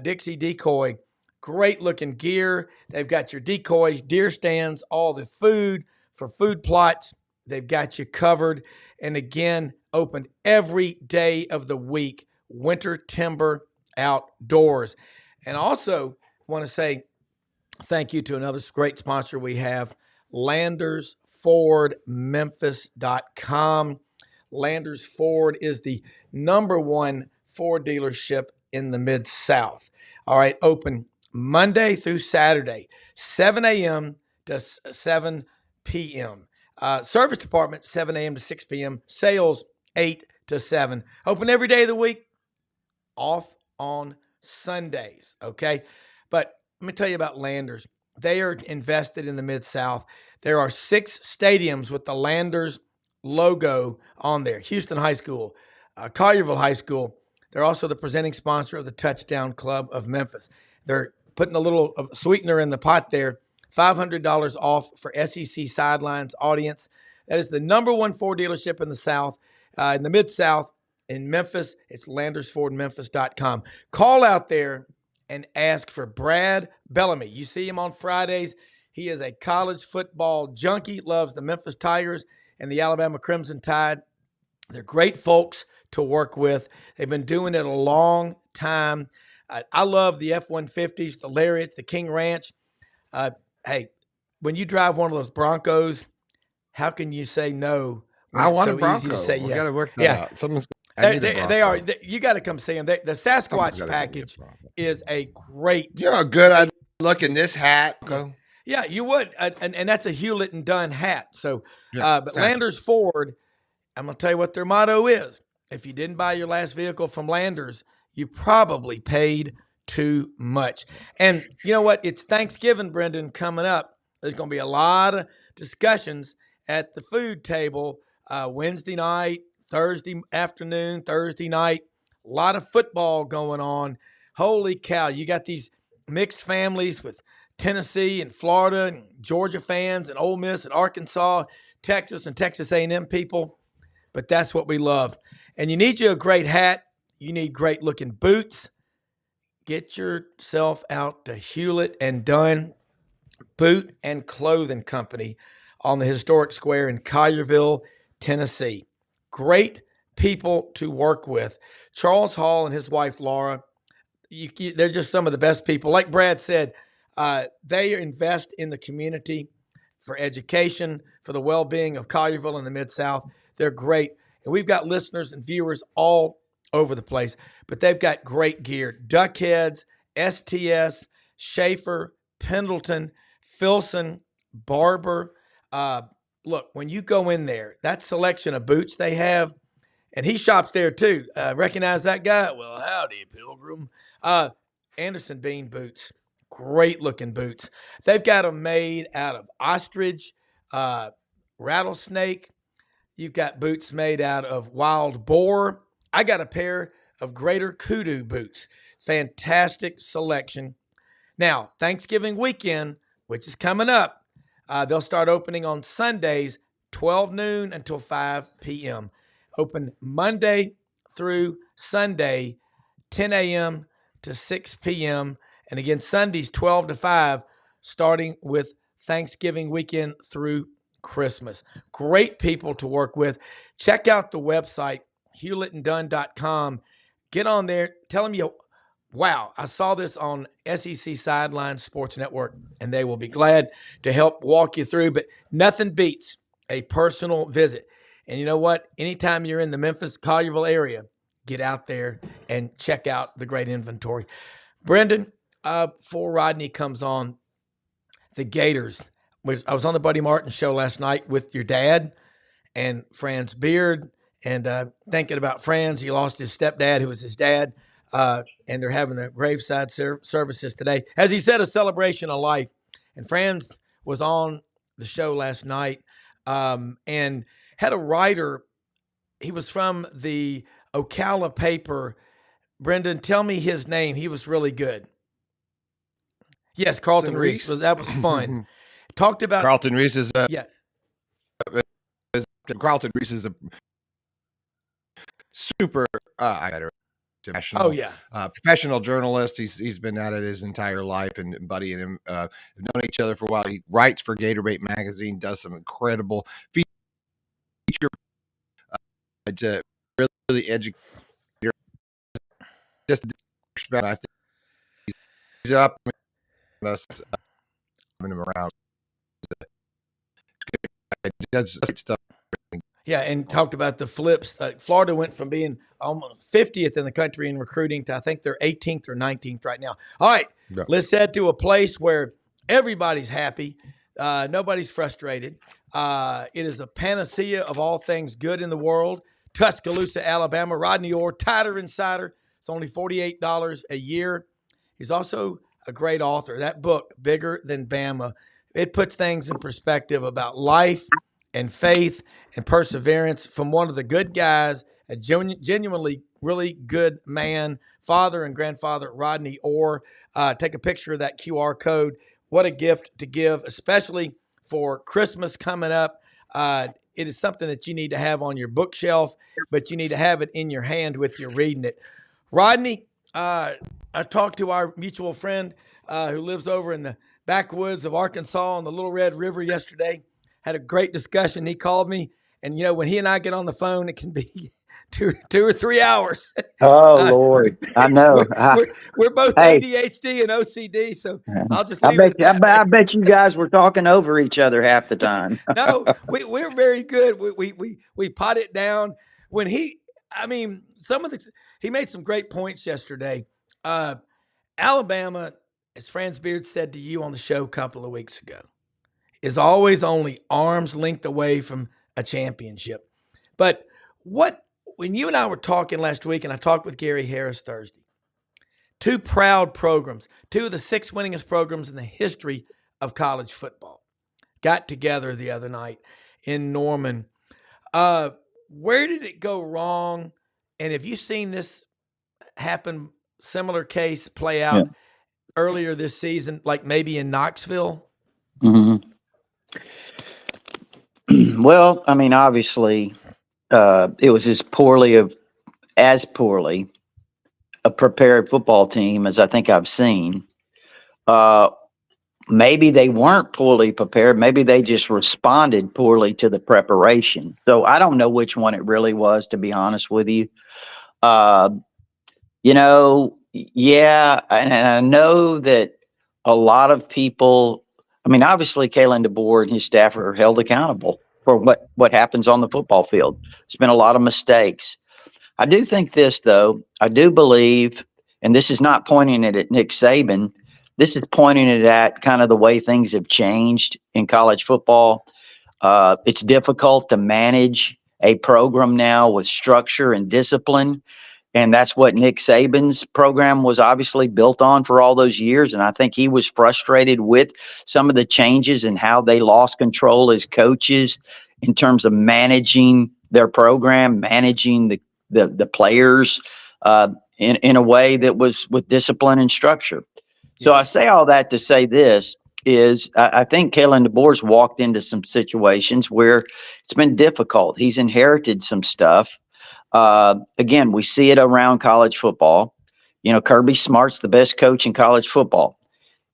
Dixie Decoy. Great looking gear. They've got your decoys, deer stands, all the food for food plots. They've got you covered. And again, open every day of the week, Winter Timber Outdoors. And also want to say thank you to another great sponsor we have, LandersFordMemphis.com. Landers Ford is the #1 Ford dealership in the Mid-South. All right, open Monday through Saturday, 7 a.m. to 7 p.m. Service department, 7 a.m. to 6 p.m. Sales, 8 to 7. Open every day of the week, off on Sundays, okay? But let me tell you about Landers. They are invested in the Mid-South. There are 6 stadiums with the Landers logo on there. Houston High School, Collierville High School. They're also the presenting sponsor of the Touchdown Club of Memphis. They're putting a little sweetener in the pot there, $500 off for SEC Sidelines audience. That is the #1 Ford dealership in the South, in the Mid-South. In Memphis, it's LandersFordMemphis.com. Call out there and ask for Brad Bellamy. You see him on Fridays. He is a college football junkie, loves the Memphis Tigers and the Alabama Crimson Tide. They're great folks to work with. They've been doing it a long time. I love the F-150s, the Lariats, the King Ranch. Hey, when you drive one of those Broncos, how can you say no? I want so a Bronco. Easy to say yes. Got to work that out. They are. You got to come see them. The Sasquatch package is a great. You know how good I'd look in this hat. Yeah, you would. And that's a Hewlett and Dunn hat. So, but Landers Ford, I'm going to tell you what their motto is. If you didn't buy your last vehicle from Landers, you probably paid too much. And you know what? It's Thanksgiving, Brendan, coming up. There's going to be a lot of discussions at the food table Wednesday night, Thursday afternoon, Thursday night. A lot of football going on. Holy cow. You got these mixed families with Tennessee and Florida and Georgia fans and Ole Miss and Arkansas, Texas and Texas A&M people. But that's what we love. And you need you a great hat. You need great looking boots. Get yourself out to Hewlett and Dunn Boot and Clothing Company on the historic square in Collierville, Tennessee. Great people to work with. Charles Hall and his wife, Laura, they're just some of the best people. Like Brad said, they invest in the community for education, for the well-being of Collierville and the Mid-South. They're great. And we've got listeners and viewers all over the place, but they've got great gear. Duckheads, STS, Schaefer, Pendleton, Filson, Barber. Look, when you go in there, that selection of boots they have, and he shops there too. Recognize that guy? Well, howdy, Pilgrim. Anderson Bean boots. Great looking boots. They've got them made out of ostrich, rattlesnake. You've got boots made out of wild boar. I got a pair of greater kudu boots. Fantastic selection. Now, Thanksgiving weekend, which is coming up, they'll start opening on Sundays, 12 noon until 5 p.m. Open Monday through Sunday, 10 a.m. to 6 p.m. And again, Sundays, 12 to 5, starting with Thanksgiving weekend through Christmas. Great people to work with. Check out the website, hewlettanddunn.com. Get on there. Tell them wow, I saw this on SEC Sideline Sports Network, and they will be glad to help walk you through. But nothing beats a personal visit. And you know what? Anytime you're in the Memphis, Collierville area, get out there and check out the great inventory. Brendan, before Rodney comes on, the Gators. I was on the Buddy Martin show last night with your dad and Fran's Beard, and thinking about Fran's. He lost his stepdad, who was his dad, and they're having the graveside services today. As he said, a celebration of life. And Fran's was on the show last night and had a writer. He was from the Ocala paper. Brendan, tell me his name. He was really good. Yes, Carlton Reese. That was fun. Talked about Carlton Reese is Carlton Reese is a super professional. Professional journalist. He's been at it his entire life, and Buddy and him have known each other for a while. He writes for Gatorbait magazine, does some incredible teacher to really educate. Just I think he's up us him around. He does stuff. Yeah, and talked about the flips. Florida went from being almost 50th in the country in recruiting to I think they're 18th or 19th right now. All right, let's head to a place where everybody's happy, nobody's frustrated. It is a panacea of all things good in the world. Tuscaloosa, Alabama. Rodney Orr, Tighter Insider. It's only $48 a year. He's also a great author. That book, Bigger Than Bama, it puts things in perspective about life and faith and perseverance from one of the good guys, a genuinely really good man, father and grandfather, Rodney Orr. Take a picture of that QR code. What a gift to give, especially for Christmas coming up. It is something that you need to have on your bookshelf, but you need to have it in your hand with you reading it. Rodney, I talked to our mutual friend who lives over in the backwoods of Arkansas on the Little Red River yesterday. Had a great discussion. He called me, and when he and I get on the phone, it can be two or 3 hours. Oh Lord, I know. We're both ADHD and OCD, so I'll just leave it at that. I bet you guys were talking over each other half the time. No, we're very good. We pot it down when he made some great points yesterday. Alabama, as Franz Beard said to you on the show a couple of weeks ago, is always only arm's length away from a championship. But when you and I were talking last week, and I talked with Gary Harris Thursday, two proud programs, two of the 6 winningest programs in the history of college football, got together the other night in Norman. Where did it go wrong? And have you seen this happen, similar case play out earlier this season, like maybe in Knoxville? Mm-hmm. Well, I mean, obviously, it was as poorly a prepared football team as I think I've seen. Maybe they weren't poorly prepared. Maybe they just responded poorly to the preparation. So I don't know which one it really was, to be honest with you. Yeah, and I know that a lot of people, I mean, obviously, Kalen DeBoer and his staff are held accountable for what happens on the football field. There's been a lot of mistakes. I do think this, though. I do believe, and this is not pointing it at Nick Saban, this is pointing it at kind of the way things have changed in college football. It's difficult to manage a program now with structure and discipline. And that's what Nick Saban's program was obviously built on for all those years. And I think he was frustrated with some of the changes and how they lost control as coaches in terms of managing their program, managing the players in a way that was with discipline and structure. So I say all that to say this is I think Kalen DeBoer's walked into some situations where it's been difficult. He's inherited some stuff. Again, we see it around college football. Kirby Smart's the best coach in college football.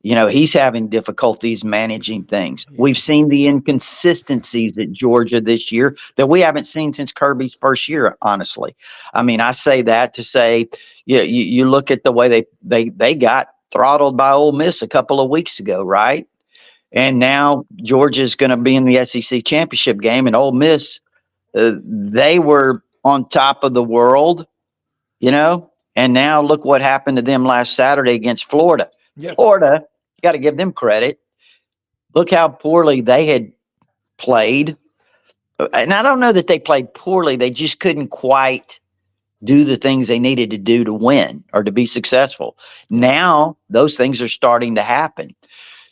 He's having difficulties managing things. We've seen the inconsistencies at Georgia this year that we haven't seen since Kirby's first year, honestly. I mean, I say that to say, you look at the way they got throttled by Ole Miss a couple of weeks ago, right? And now Georgia's going to be in the SEC championship game, and Ole Miss, they were on top of the world, and now look what happened to them last Saturday against Florida. Yep. Florida, you got to give them credit. Look how poorly they had played. And I don't know that they played poorly. They just couldn't quite do the things they needed to do to win or to be successful. Now those things are starting to happen.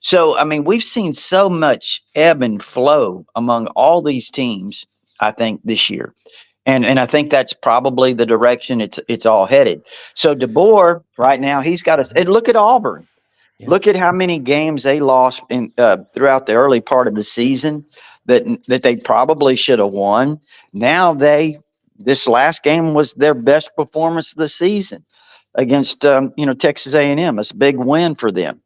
So, I mean, we've seen so much ebb and flow among all these teams, I think, this year. And I think that's probably the direction it's all headed. So DeBoer right now, he's got to look at Auburn. Yeah. Look at how many games they lost throughout the early part of the season that they probably should have won. Now this last game was their best performance of the season against Texas A&M. It's a big win for them.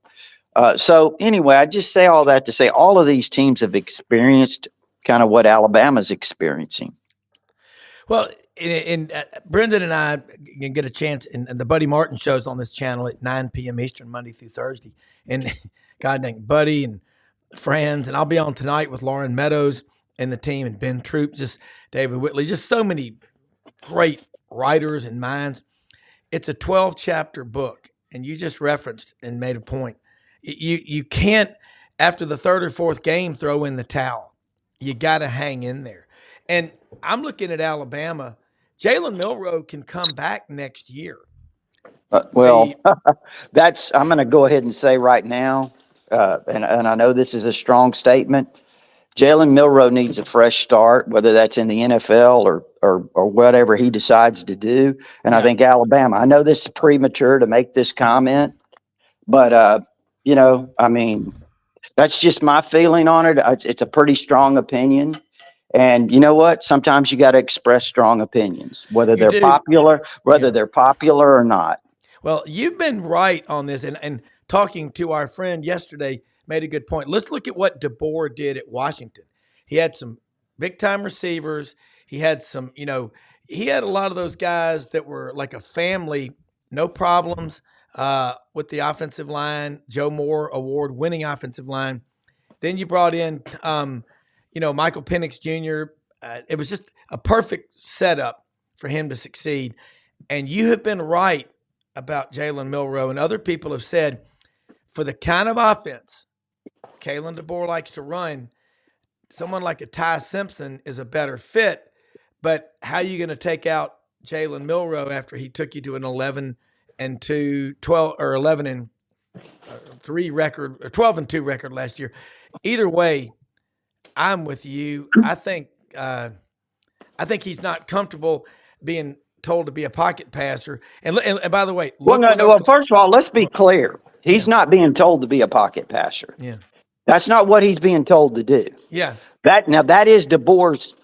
So anyway, I just say all that to say all of these teams have experienced kind of what Alabama's experiencing. Well, and Brendan and I can get a chance, and the Buddy Martin show's on this channel at 9 p.m. Eastern, Monday through Thursday. And God dang, Buddy and friends, and I'll be on tonight with Lauren Meadows and the team, and Ben Troop, just David Whitley, just so many great writers and minds. It's a 12-chapter book, and you just referenced and made a point. You can't, after the third or fourth game, throw in the towel. You got to hang in there. And I'm looking at Alabama. Jalen Milroe can come back next year. I'm going to go ahead and say right now, and I know this is a strong statement, Jalen Milroe needs a fresh start, whether that's in the NFL or whatever he decides to do. And I think Alabama, I know this is premature to make this comment, but, I mean, that's just my feeling on it. It's a pretty strong opinion. And you know what? Sometimes you got to express strong opinions, whether they're popular or not. Well, you've been right on this. And talking to our friend yesterday made a good point. Let's look at what DeBoer did at Washington. He had some big-time receivers. He had some, he had a lot of those guys that were like a family, no problems with the offensive line, Joe Moore award-winning offensive line. Then you brought in Michael Penix Jr. It was just a perfect setup for him to succeed. And you have been right about Jalen Milroe, and other people have said for the kind of offense Kalen DeBoer likes to run, someone like a Ty Simpson is a better fit. But how are you going to take out Jalen Milroe after he took you to an 11-2, 12 or 11-3 record, or 12-2 record last year? Either way, I'm with you. I think he's not comfortable being told to be a pocket passer. And by the way, first of all, let's be clear. He's not being told to be a pocket passer. Yeah, that's not what he's being told to do. Yeah, that is DeBoer's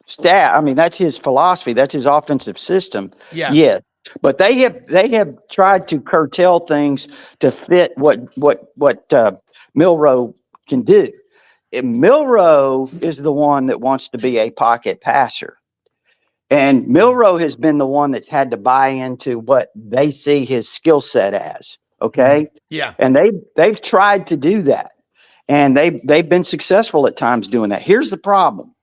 stat. I mean, that's his philosophy. That's his offensive system. Yeah. Yes. But they have tried to curtail things to fit what Milroe can do. And Milroe is the one that wants to be a pocket passer. And Milroe has been the one that's had to buy into what they see his skill set as. Okay. Yeah. And they've tried to do that. And they've been successful at times doing that. Here's the problem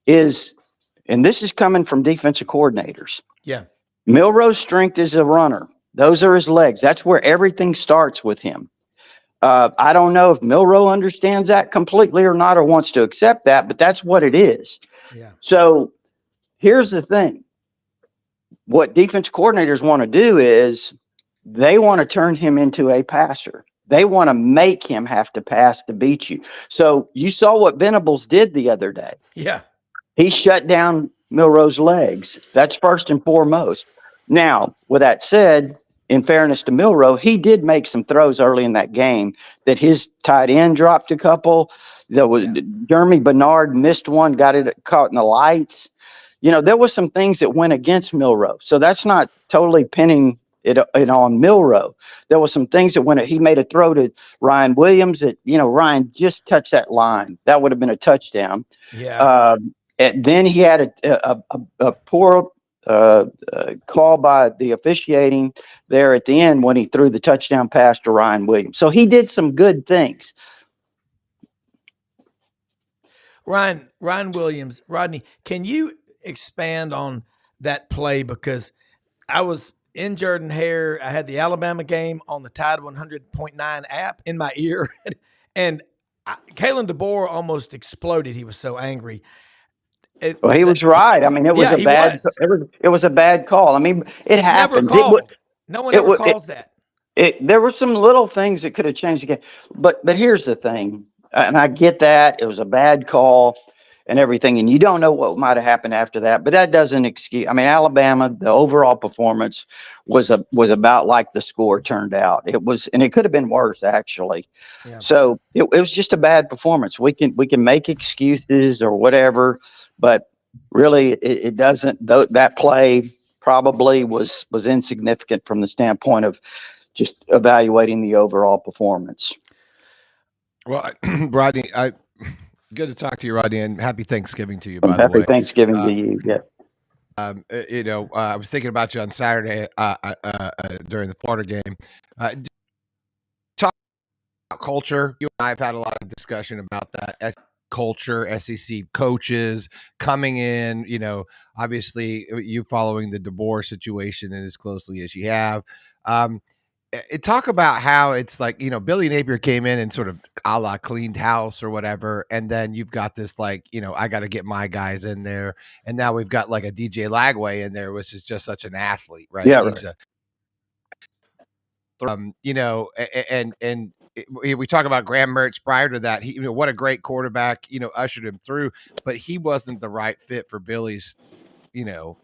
and this is coming from defensive coordinators. Yeah. Milroe's strength is a runner. Those are his legs. That's where everything starts with him. I don't know if Milroe understands that completely or not, or wants to accept that, but that's what it is. Yeah. So here's the thing. What defense coordinators want to do is they want to turn him into a passer. They want to make him have to pass to beat you. So you saw what Venables did the other day. Yeah. He shut down Milroe's legs. That's first and foremost. Now, with that said, in fairness to Milroe, he did make some throws early in that game that his tight end dropped a couple. Jeremy Bernard missed one, got it caught in the lights. There was some things that went against Milroe. So that's not totally pinning it on Milroe. There was some things that he made a throw to Ryan Williams that, Ryan just touched that line. That would have been a touchdown. Yeah. And then he had a poor call by the officiating there at the end when he threw the touchdown pass to Ryan Williams. So he did some good things. Ryan Williams, Rodney, can you expand on that play? Because I was in Jordan-Hare. I had the Alabama game on the Tide 100.9 app in my ear, and Kalen DeBoer almost exploded. He was so angry. He was right. I mean, it was a bad call. I mean, it happened. No one ever calls that. There were some little things that could have changed the game. But here's the thing, and I get that. It was a bad call and everything, and you don't know what might have happened after that. But that doesn't excuse. I mean, Alabama, the overall performance was about like the score turned out. It was, and it could have been worse actually. Yeah. So it was just a bad performance. We can make excuses or whatever, but really it doesn't. That play probably was insignificant from the standpoint of just evaluating the overall performance. Well, Rodney, Good to talk to you, Rodney, and happy Thanksgiving to you, by the way. Happy Thanksgiving to you. Yeah. I was thinking about you on Saturday during the Florida game. Talk about culture. You and I have had a lot of discussion about that. Culture, SEC coaches coming in, obviously you following the DeBoer situation as closely as you have. Talk about how it's like, Billy Napier came in and sort of a la cleaned house or whatever. And then you've got this I got to get my guys in there. And now we've got like a DJ Lagway in there, which is just such an athlete, right? Yeah. He's we talk about Graham Mertz prior to that. He, what a great quarterback, ushered him through, but he wasn't the right fit for Billy's,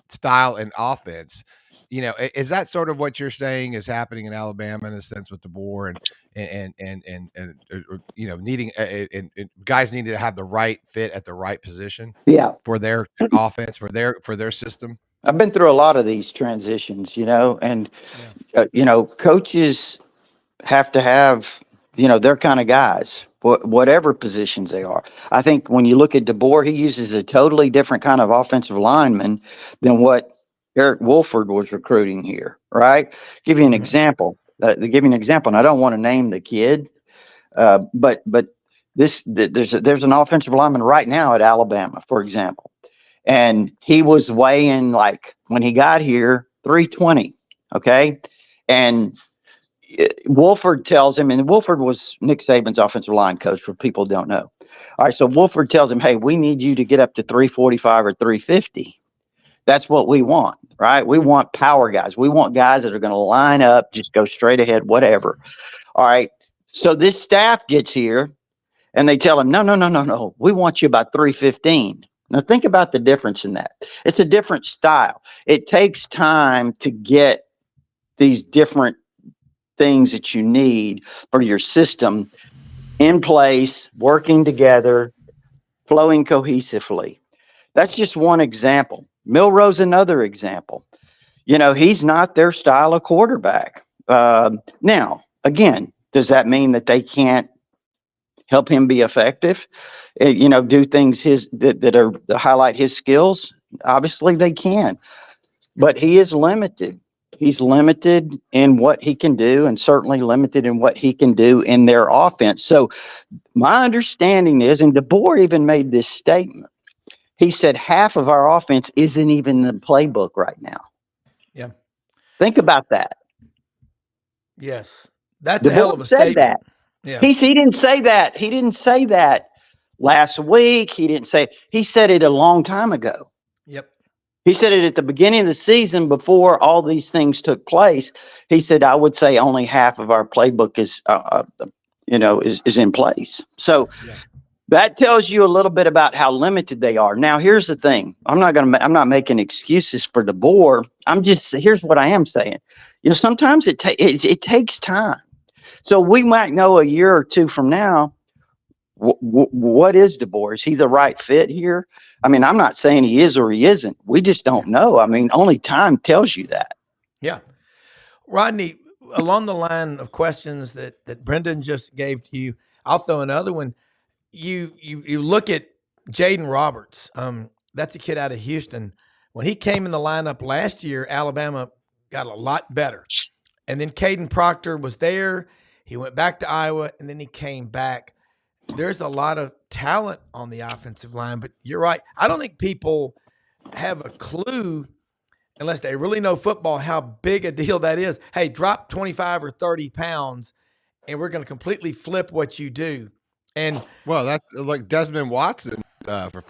style and offense. Is that sort of what you're saying is happening in Alabama in a sense with DeBoer and needing and guys need to have the right fit at the right position? Yeah. For their offense, for their system. I've been through a lot of these transitions, and coaches have to have, their kind of guys, whatever positions they are. I think when you look at DeBoer, he uses a totally different kind of offensive lineman than what Eric Wolford was recruiting here, right? Give you an example. And I don't want to name the kid, but there's an offensive lineman right now at Alabama, for example, and he was weighing, like, when he got here, 320. Okay, and Wolford tells him, and Wolford was Nick Saban's offensive line coach, for people who don't know. All right, so Wolford tells him, hey, we need you to get up to 345 or 350. That's what we want, right? We want power guys. We want guys that are going to line up, just go straight ahead, whatever. All right, so this staff gets here, and they tell him, no. We want you about 315. Now, think about the difference in that. It's a different style. It takes time to get these different things that you need for your system in place, working together, flowing cohesively. That's just one example. Milroe's another example. He's not their style of quarterback. Now, again, does that mean that they can't help him be effective? Do things that highlight his skills? Obviously they can, but he is limited. He's limited in what he can do, and certainly limited in what he can do in their offense. So my understanding is, and DeBoer even made this statement, he said half of our offense isn't even the playbook right now. Yeah. Think about that. Yes. That's a hell of a statement. That. Yeah. He didn't say that. He didn't say that last week. He said it a long time ago. Yep. He said it at the beginning of the season before all these things took place. He said, I would say only half of our playbook is in place. So that tells you a little bit about how limited they are. Now, here's the thing. I'm not making excuses for DeBoer. Here's what I am saying. Sometimes it takes time. So we might know a year or two from now, what is DeBoer? Is he the right fit here? I mean, I'm not saying he is or he isn't. We just don't know. I mean, only time tells you that. Yeah. Rodney, along the line of questions that Brendan just gave to you, I'll throw another one. You look at Jaden Roberts. That's a kid out of Houston. When he came in the lineup last year, Alabama got a lot better. And then Caden Proctor was there. He went back to Iowa, and then he came back. There's a lot of talent on the offensive line, but you're right. I don't think people have a clue, unless they really know football, how big a deal that is. Hey, drop 25 or 30 pounds, and we're going to completely flip what you do. And well, that's like Desmond Watson for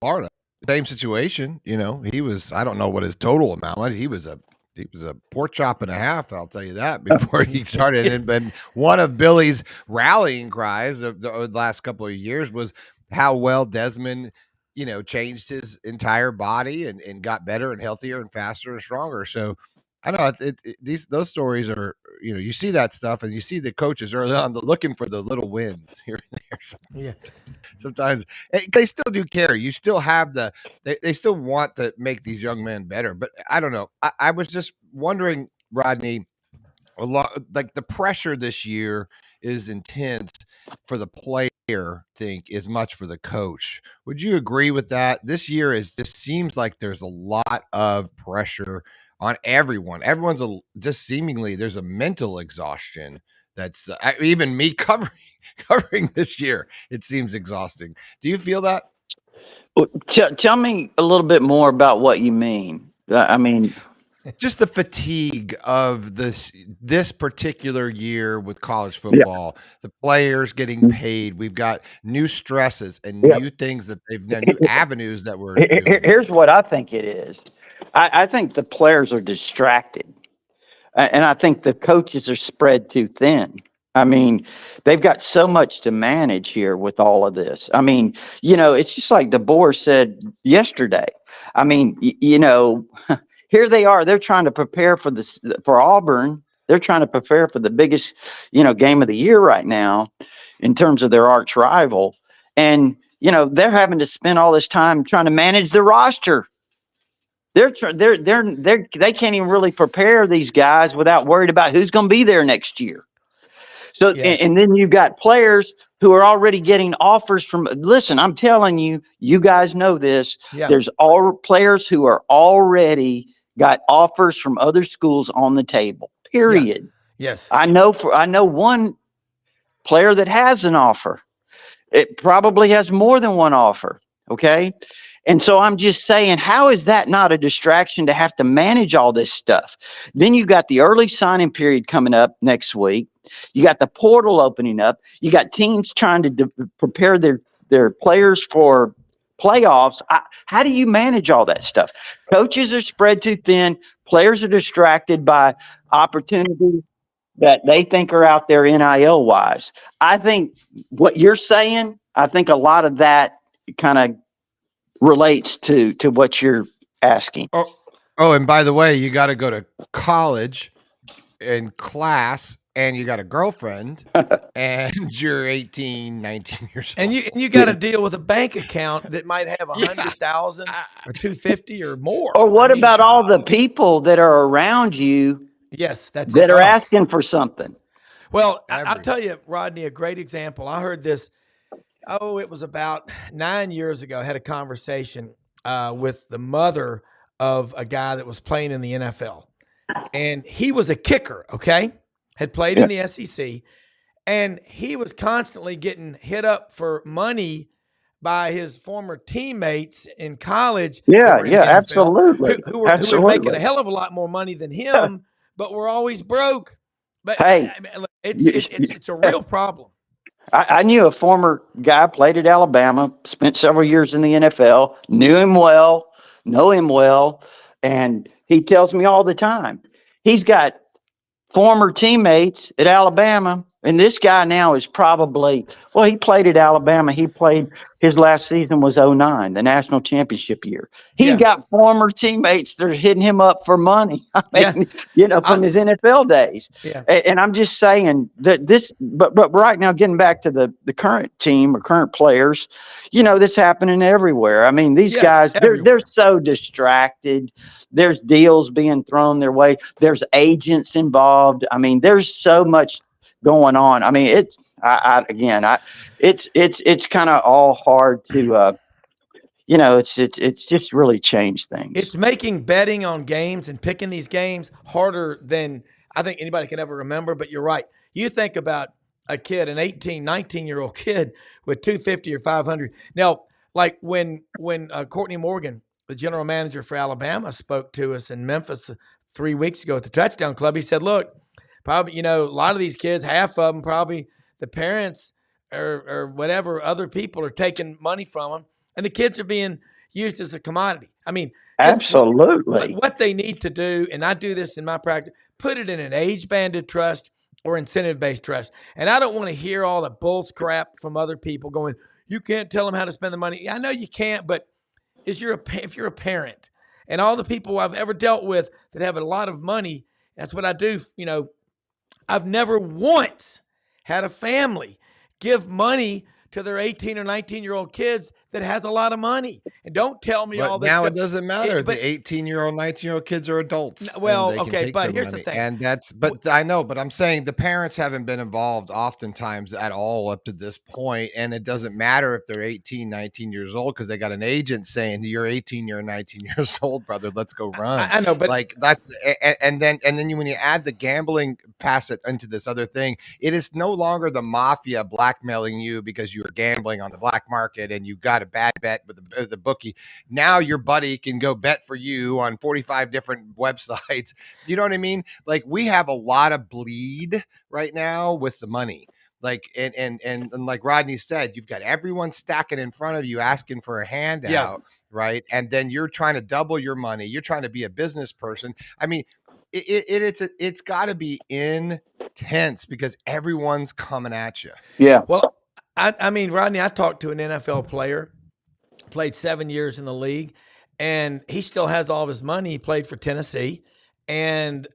Florida. Same situation. He was, I don't know what his total amount was. He was a pork chop and a half, I'll tell you that, before he started. And one of Billy's rallying cries of the last couple of years was how well Desmond, changed his entire body and got better and healthier and faster and stronger. So I know those stories are, you see that stuff, and you see the coaches early on looking for the little wins here and there. Sometimes they still do care. You still have they still want to make these young men better. But I don't know. I was just wondering, Rodney, a lot, like the pressure this year is intense for the players think is much for the coach. Would you agree with that? This year just seems like there's a lot of pressure on everyone. Everyone's just seemingly there's a mental exhaustion that's even me covering this year. It seems exhausting. Do you feel that? Well, tell me a little bit more about what you mean. I mean, just the fatigue of this particular year with college football, the players getting paid. We've got new stresses and new things that they've done, new avenues that we're doing. Here's what I think it is. I think the players are distracted, and I think the coaches are spread too thin. I mean, they've got so much to manage here with all of this. I mean, it's just like DeBoer said yesterday. I mean, here they are. They're trying to prepare for Auburn. They're trying to prepare for the biggest, game of the year right now in terms of their arch rival. And, they're having to spend all this time trying to manage the roster. They can't even really prepare these guys without worried about who's going to be there next year. So, and then you've got players who are already getting offers from, listen, I'm telling you, you guys know this. Yeah. There's all players who are already got offers from other schools on the table, period. Yeah. Yes. I know one player that has an offer. It probably has more than one offer. Okay. And so I'm just saying, how is that not a distraction to have to manage all this stuff? Then you got the early signing period coming up next week. You got the portal opening up. You got teams trying to prepare their players for playoffs. How do you manage all that stuff? Coaches are spread too thin. Players are distracted by opportunities that they think are out there NIL wise. I think what you're saying, I think a lot of that kind of relates to what you're asking. Oh, and by the way, you got to go to college in class and you got a girlfriend and you're 18, 19 years old. And you got to deal with a bank account that might have 100,000 or 250 or more. Or what about all the people that are around you? Yes, that are asking for something. Well, I'll tell you, Rodney, a great example. I heard this. It was about 9 years ago. I had a conversation with the mother of a guy that was playing in the NFL. And he was a kicker, okay? Had played in the SEC. And he was constantly getting hit up for money by his former teammates in college. Absolutely. Who were making a hell of a lot more money than him, but were always broke. But hey, it's a real problem. I knew a former guy, played at Alabama, spent several years in the NFL, know him well, and he tells me all the time, he's got former teammates at Alabama, and this guy now is probably, he played at Alabama. His last season was 2009, the national championship year. He's got former teammates that are hitting him up for money. I mean, from his NFL days. Yeah. And I'm just saying that but right now, getting back to the current team or current players, that's happening everywhere. I mean, these guys, they're so distracted. There's deals being thrown their way. There's agents involved. I mean, there's so much going on. I mean, it's kind of all hard to, it's just really changed things. It's making betting on games and picking these games harder than I think anybody can ever remember. But you're right. You think about a kid, an 18, 19-year-old kid with 250 or 500. Now, like when Courtney Morgan, the general manager for Alabama, spoke to us in Memphis 3 weeks ago at the Touchdown Club, he said, look, probably, a lot of these kids, half of them, probably the parents or whatever other people are taking money from them, and the kids are being used as a commodity. I mean, absolutely. What they need to do, and I do this in my practice, put it in an age-banded trust or incentive-based trust. And I don't want to hear all the bull crap from other people going, you can't tell them how to spend the money. I know you can't, but if you're a parent, and all the people I've ever dealt with that have a lot of money, that's what I do, I've never once had a family give money to their 18 or 19-year-old kids that has a lot of money. And don't tell me all But this now stuff. it doesn't matter. The 18-year-old, 19-year-old kids are adults. Well, and they can okay, take but their here's money. the thing. And but I know, but I'm saying the parents haven't been involved oftentimes at all up to this point. And it doesn't matter if they're 18, 19 years old, because they got an agent saying, you're 18, you're 19 years old, brother, let's go run. I know, but like that's, and then when you add the gambling, pass it into this other thing, it is no longer the mafia blackmailing you because you were gambling on the black market and you got a bad bet with the bookie. Now your buddy can go bet for you on 45 different websites. You know what I mean? Like, we have a lot of bleed right now with the money. Like, and like Rodney said, you've got everyone stacking in front of you asking for a handout, right? And then you're trying to double your money. You're trying to be a business person. I mean, it's got to be intense because everyone's coming at you. Yeah. Well, I mean, Rodney, I talked to an NFL player, played 7 years in the league, and he still has all of his money. He played for Tennessee, and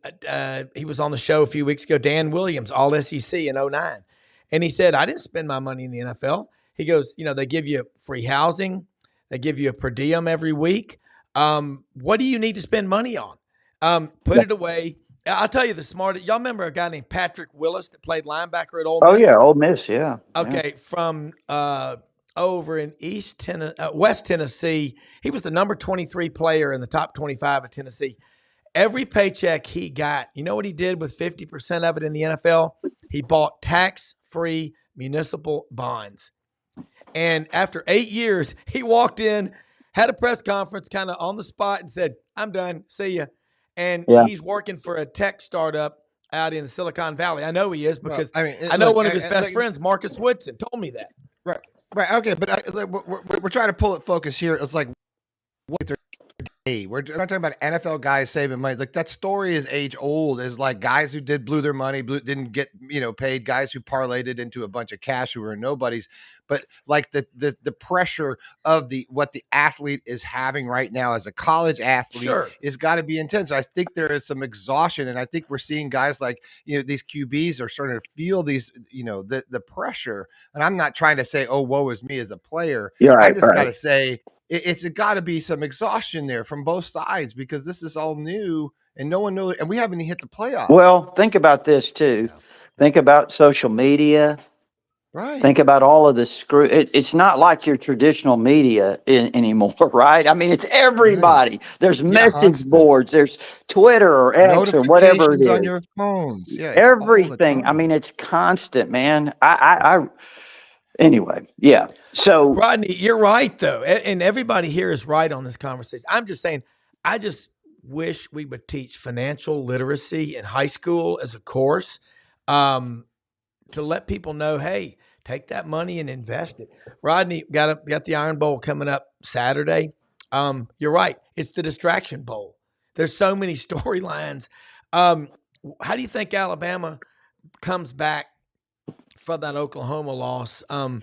he was on the show a few weeks ago, Dan Williams, all SEC in 2009. And he said, I didn't spend my money in the NFL. He goes, they give you free housing. They give you a per diem every week. What do you need to spend money on? Put it away. I'll tell you the smartest. Y'all remember a guy named Patrick Willis that played linebacker at Ole Miss? Oh yeah, Ole Miss. Yeah. Okay, from over in West Tennessee, he was the number 23 player in the top 25 of Tennessee. Every paycheck he got, you know what he did with 50% of it in the NFL? He bought tax-free municipal bonds. And after 8 years, he walked in, had a press conference kind of on the spot and said, I'm done. See ya. And he's working for a tech startup out in Silicon Valley. I know he is because I know one of his best friends, Marcus Woodson, told me that. Right. Okay. But we're trying to pull it focus here. It's like, we're not talking about NFL guys saving money. Like, that story is age old. Is like guys who blew their money, didn't get paid. Guys who parlayed it into a bunch of cash who were nobodies. But like the pressure of what the athlete is having right now as a college athlete is got to be intense. I think there is some exhaustion, and I think we're seeing guys like these QBs are starting to feel these the pressure. And I'm not trying to say, oh, woe is me as a player. I just got to say, it's got to be some exhaustion there from both sides, because this is all new and no one knows, and we haven't even hit the playoffs. Well, think about this too. Think about social media. Right. Think about all of this it's not like your traditional media anymore, right? I mean, it's everybody. Right. There's message boards. There's Twitter or X or whatever it is. On your phones. Yeah. Everything. I mean, it's constant, man. Anyway, yeah. So, Rodney, you're right, though. And everybody here is right on this conversation. I'm just saying, I just wish we would teach financial literacy in high school as a course to let people know, hey, take that money and invest it. Rodney, got the Iron Bowl coming up Saturday. You're right. It's the distraction bowl. There's so many storylines. How do you think Alabama comes back from that Oklahoma loss? And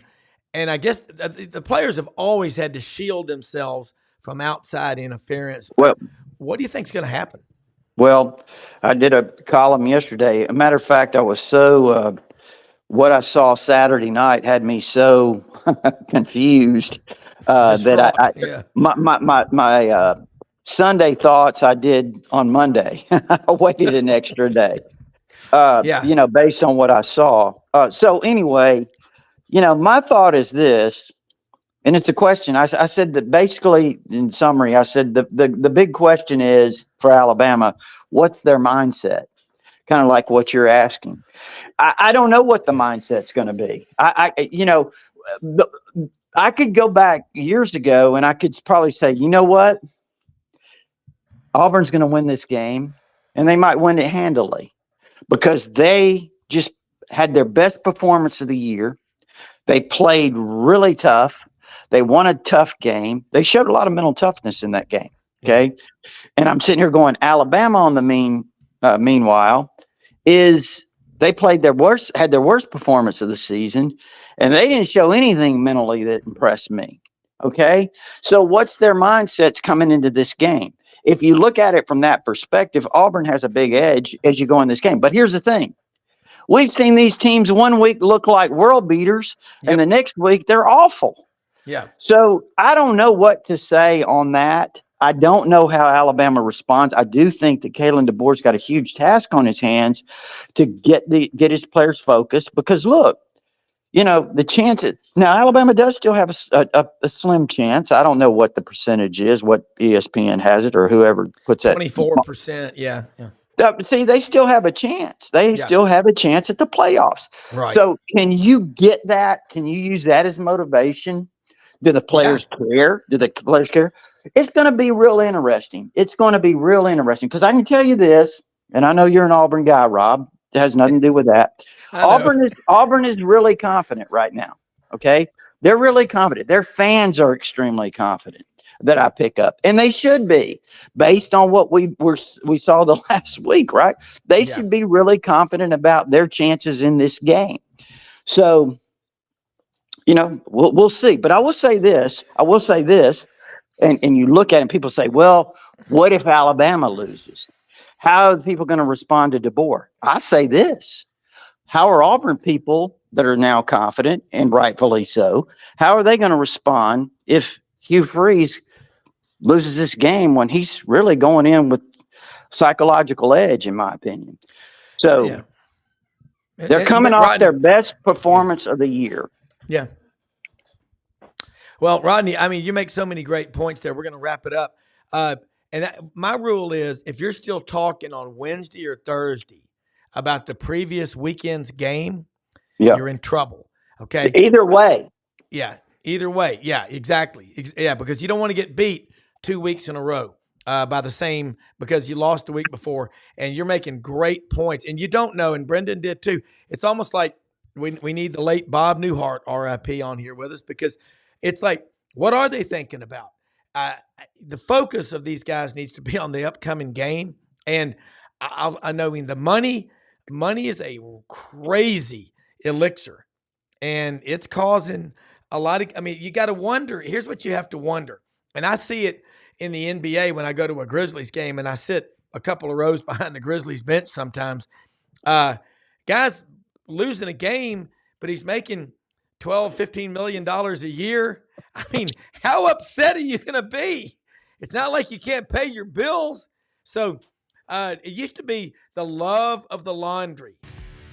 I guess the players have always had to shield themselves from outside interference. Well, what do you think is going to happen? Well, I did a column yesterday. A matter of fact, I was so what I saw Saturday night had me so confused that my Sunday thoughts I did on Monday. I waited an extra day. Based on what I saw. So anyway, my thought is this, and it's a question. I said that basically, in summary, I said the big question is for Alabama, what's their mindset? Kind of like what you're asking. I don't know what the mindset's going to be. I could go back years ago and I could probably say, you know what? Auburn's going to win this game, and they might win it handily, because they just had their best performance of the year. They played really tough. They won a tough game. They showed a lot of mental toughness in that game. Okay. And I'm sitting here going, Alabama on the meanwhile, is they played had their worst performance of the season, and they didn't show anything mentally that impressed me. Okay. So what's their mindsets coming into this game? If you look at it from that perspective, Auburn has a big edge as you go in this game. But here's the thing. We've seen these teams one week look like world beaters, and the next week they're awful. Yeah. So I don't know what to say on that. I don't know how Alabama responds. I do think that Kalen DeBoer's got a huge task on his hands to get his players focused, because look, the chances now, Alabama does still have a slim chance. I don't know what the percentage is, what ESPN has it, or whoever puts that. 24%. Yeah. See, they still have a chance. They still have a chance at the playoffs. Right. So can you get that? Can you use that as motivation? Do the players care? Do the players care? It's going to be real interesting. It's going to be real interesting, because I can tell you this, and I know you're an Auburn guy, Rob. It has nothing to do with that. Auburn is really confident right now. Okay, they're really confident. Their fans are extremely confident that I pick up, and they should be, based on what we saw the last week. Right? They should be really confident about their chances in this game. So, we'll see. But I will say this. And you look at it and people say, well, what if Alabama loses? How are people going to respond to DeBoer? I say this. How are Auburn people that are now confident, and rightfully so, how are they going to respond if Hugh Freeze loses this game when he's really going in with psychological edge, in my opinion? So they're coming off their best performance of the year. Yeah. Well, Rodney, I mean, you make so many great points there. We're going to wrap it up. My rule is, if you're still talking on Wednesday or Thursday about the previous weekend's game, you're in trouble. Okay. Either way. Yeah. Either way. Yeah, exactly. Yeah. Because you don't want to get beat 2 weeks in a row because you lost the week before, and you're making great points, and you don't know. And Brendan did too. It's almost like we need the late Bob Newhart, RIP, on here with us, because it's like, what are they thinking about? The focus of these guys needs to be on the upcoming game. And I know the money is a crazy elixir, and it's causing a lot of, you got to wonder. Here's what you have to wonder. And I see it in the NBA when I go to a Grizzlies game and I sit a couple of rows behind the Grizzlies bench sometimes. Guys losing a game, but he's making $12, $15 million a year. I mean, how upset are you going to be? It's not like you can't pay your bills. So it used to be the love of the laundry.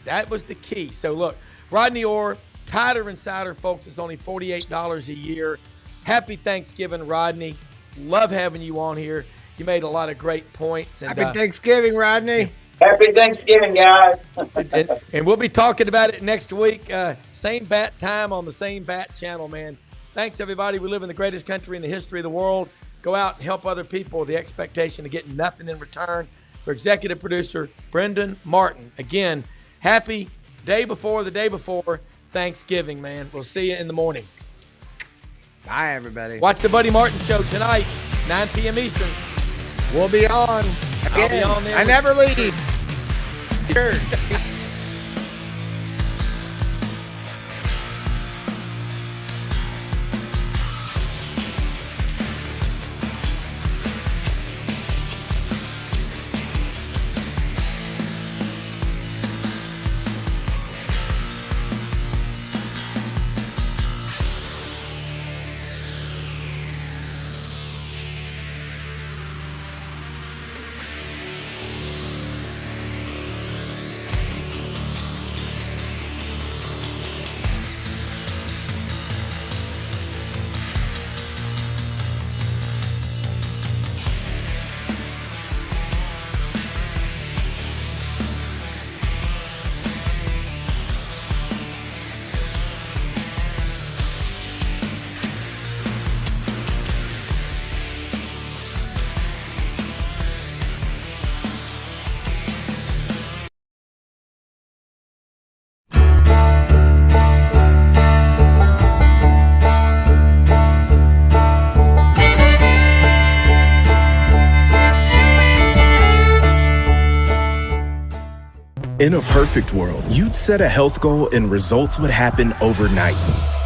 That was the key. So look, Rodney Orr, Tighter Insider, folks, is only $48 a year. Happy Thanksgiving, Rodney. Love having you on here. You made a lot of great points. And, Happy Thanksgiving, Rodney. Happy Thanksgiving, guys. and we'll be talking about it next week. Same bat time on the same bat channel, man. Thanks, everybody. We live in the greatest country in the history of the world. Go out and help other people with the expectation of getting nothing in return. For executive producer Brendan Martin, again, happy day before Thanksgiving, man. We'll see you in the morning. Bye, everybody. Watch the Buddy Martin Show tonight, 9 p.m. Eastern. We'll be on. Again. I'll be on there. I never leave. Sure. In a perfect world, you'd set a health goal and results would happen overnight.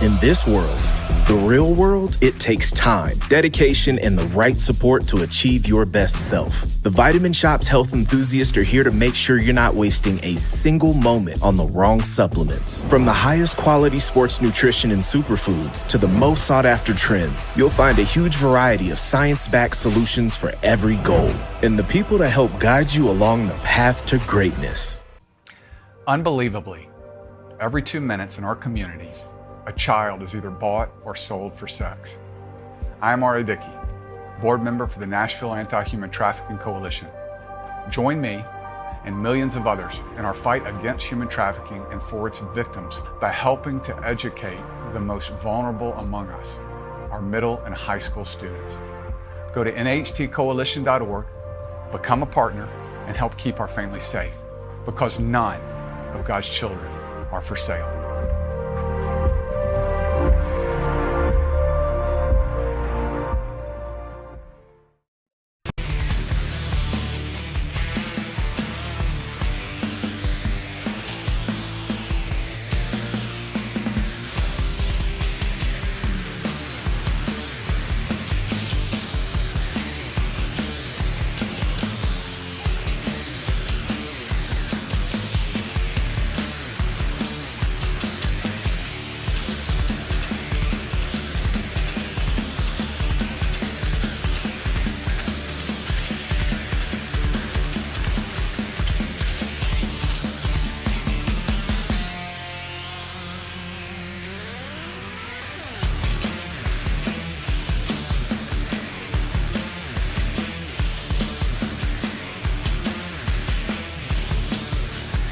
In this world, the real world, it takes time, dedication, and the right support to achieve your best self. The Vitamin Shop's health enthusiasts are here to make sure you're not wasting a single moment on the wrong supplements. From the highest quality sports nutrition and superfoods to the most sought after trends, you'll find a huge variety of science-backed solutions for every goal. And the people to help guide you along the path to greatness. Unbelievably, every 2 minutes in our communities, a child is either bought or sold for sex. I am Ari Dickey, board member for the Nashville Anti-Human Trafficking Coalition. Join me and millions of others in our fight against human trafficking and for its victims by helping to educate the most vulnerable among us, our middle and high school students. Go to nhtcoalition.org, become a partner, and help keep our families safe, because none of God's children are for sale.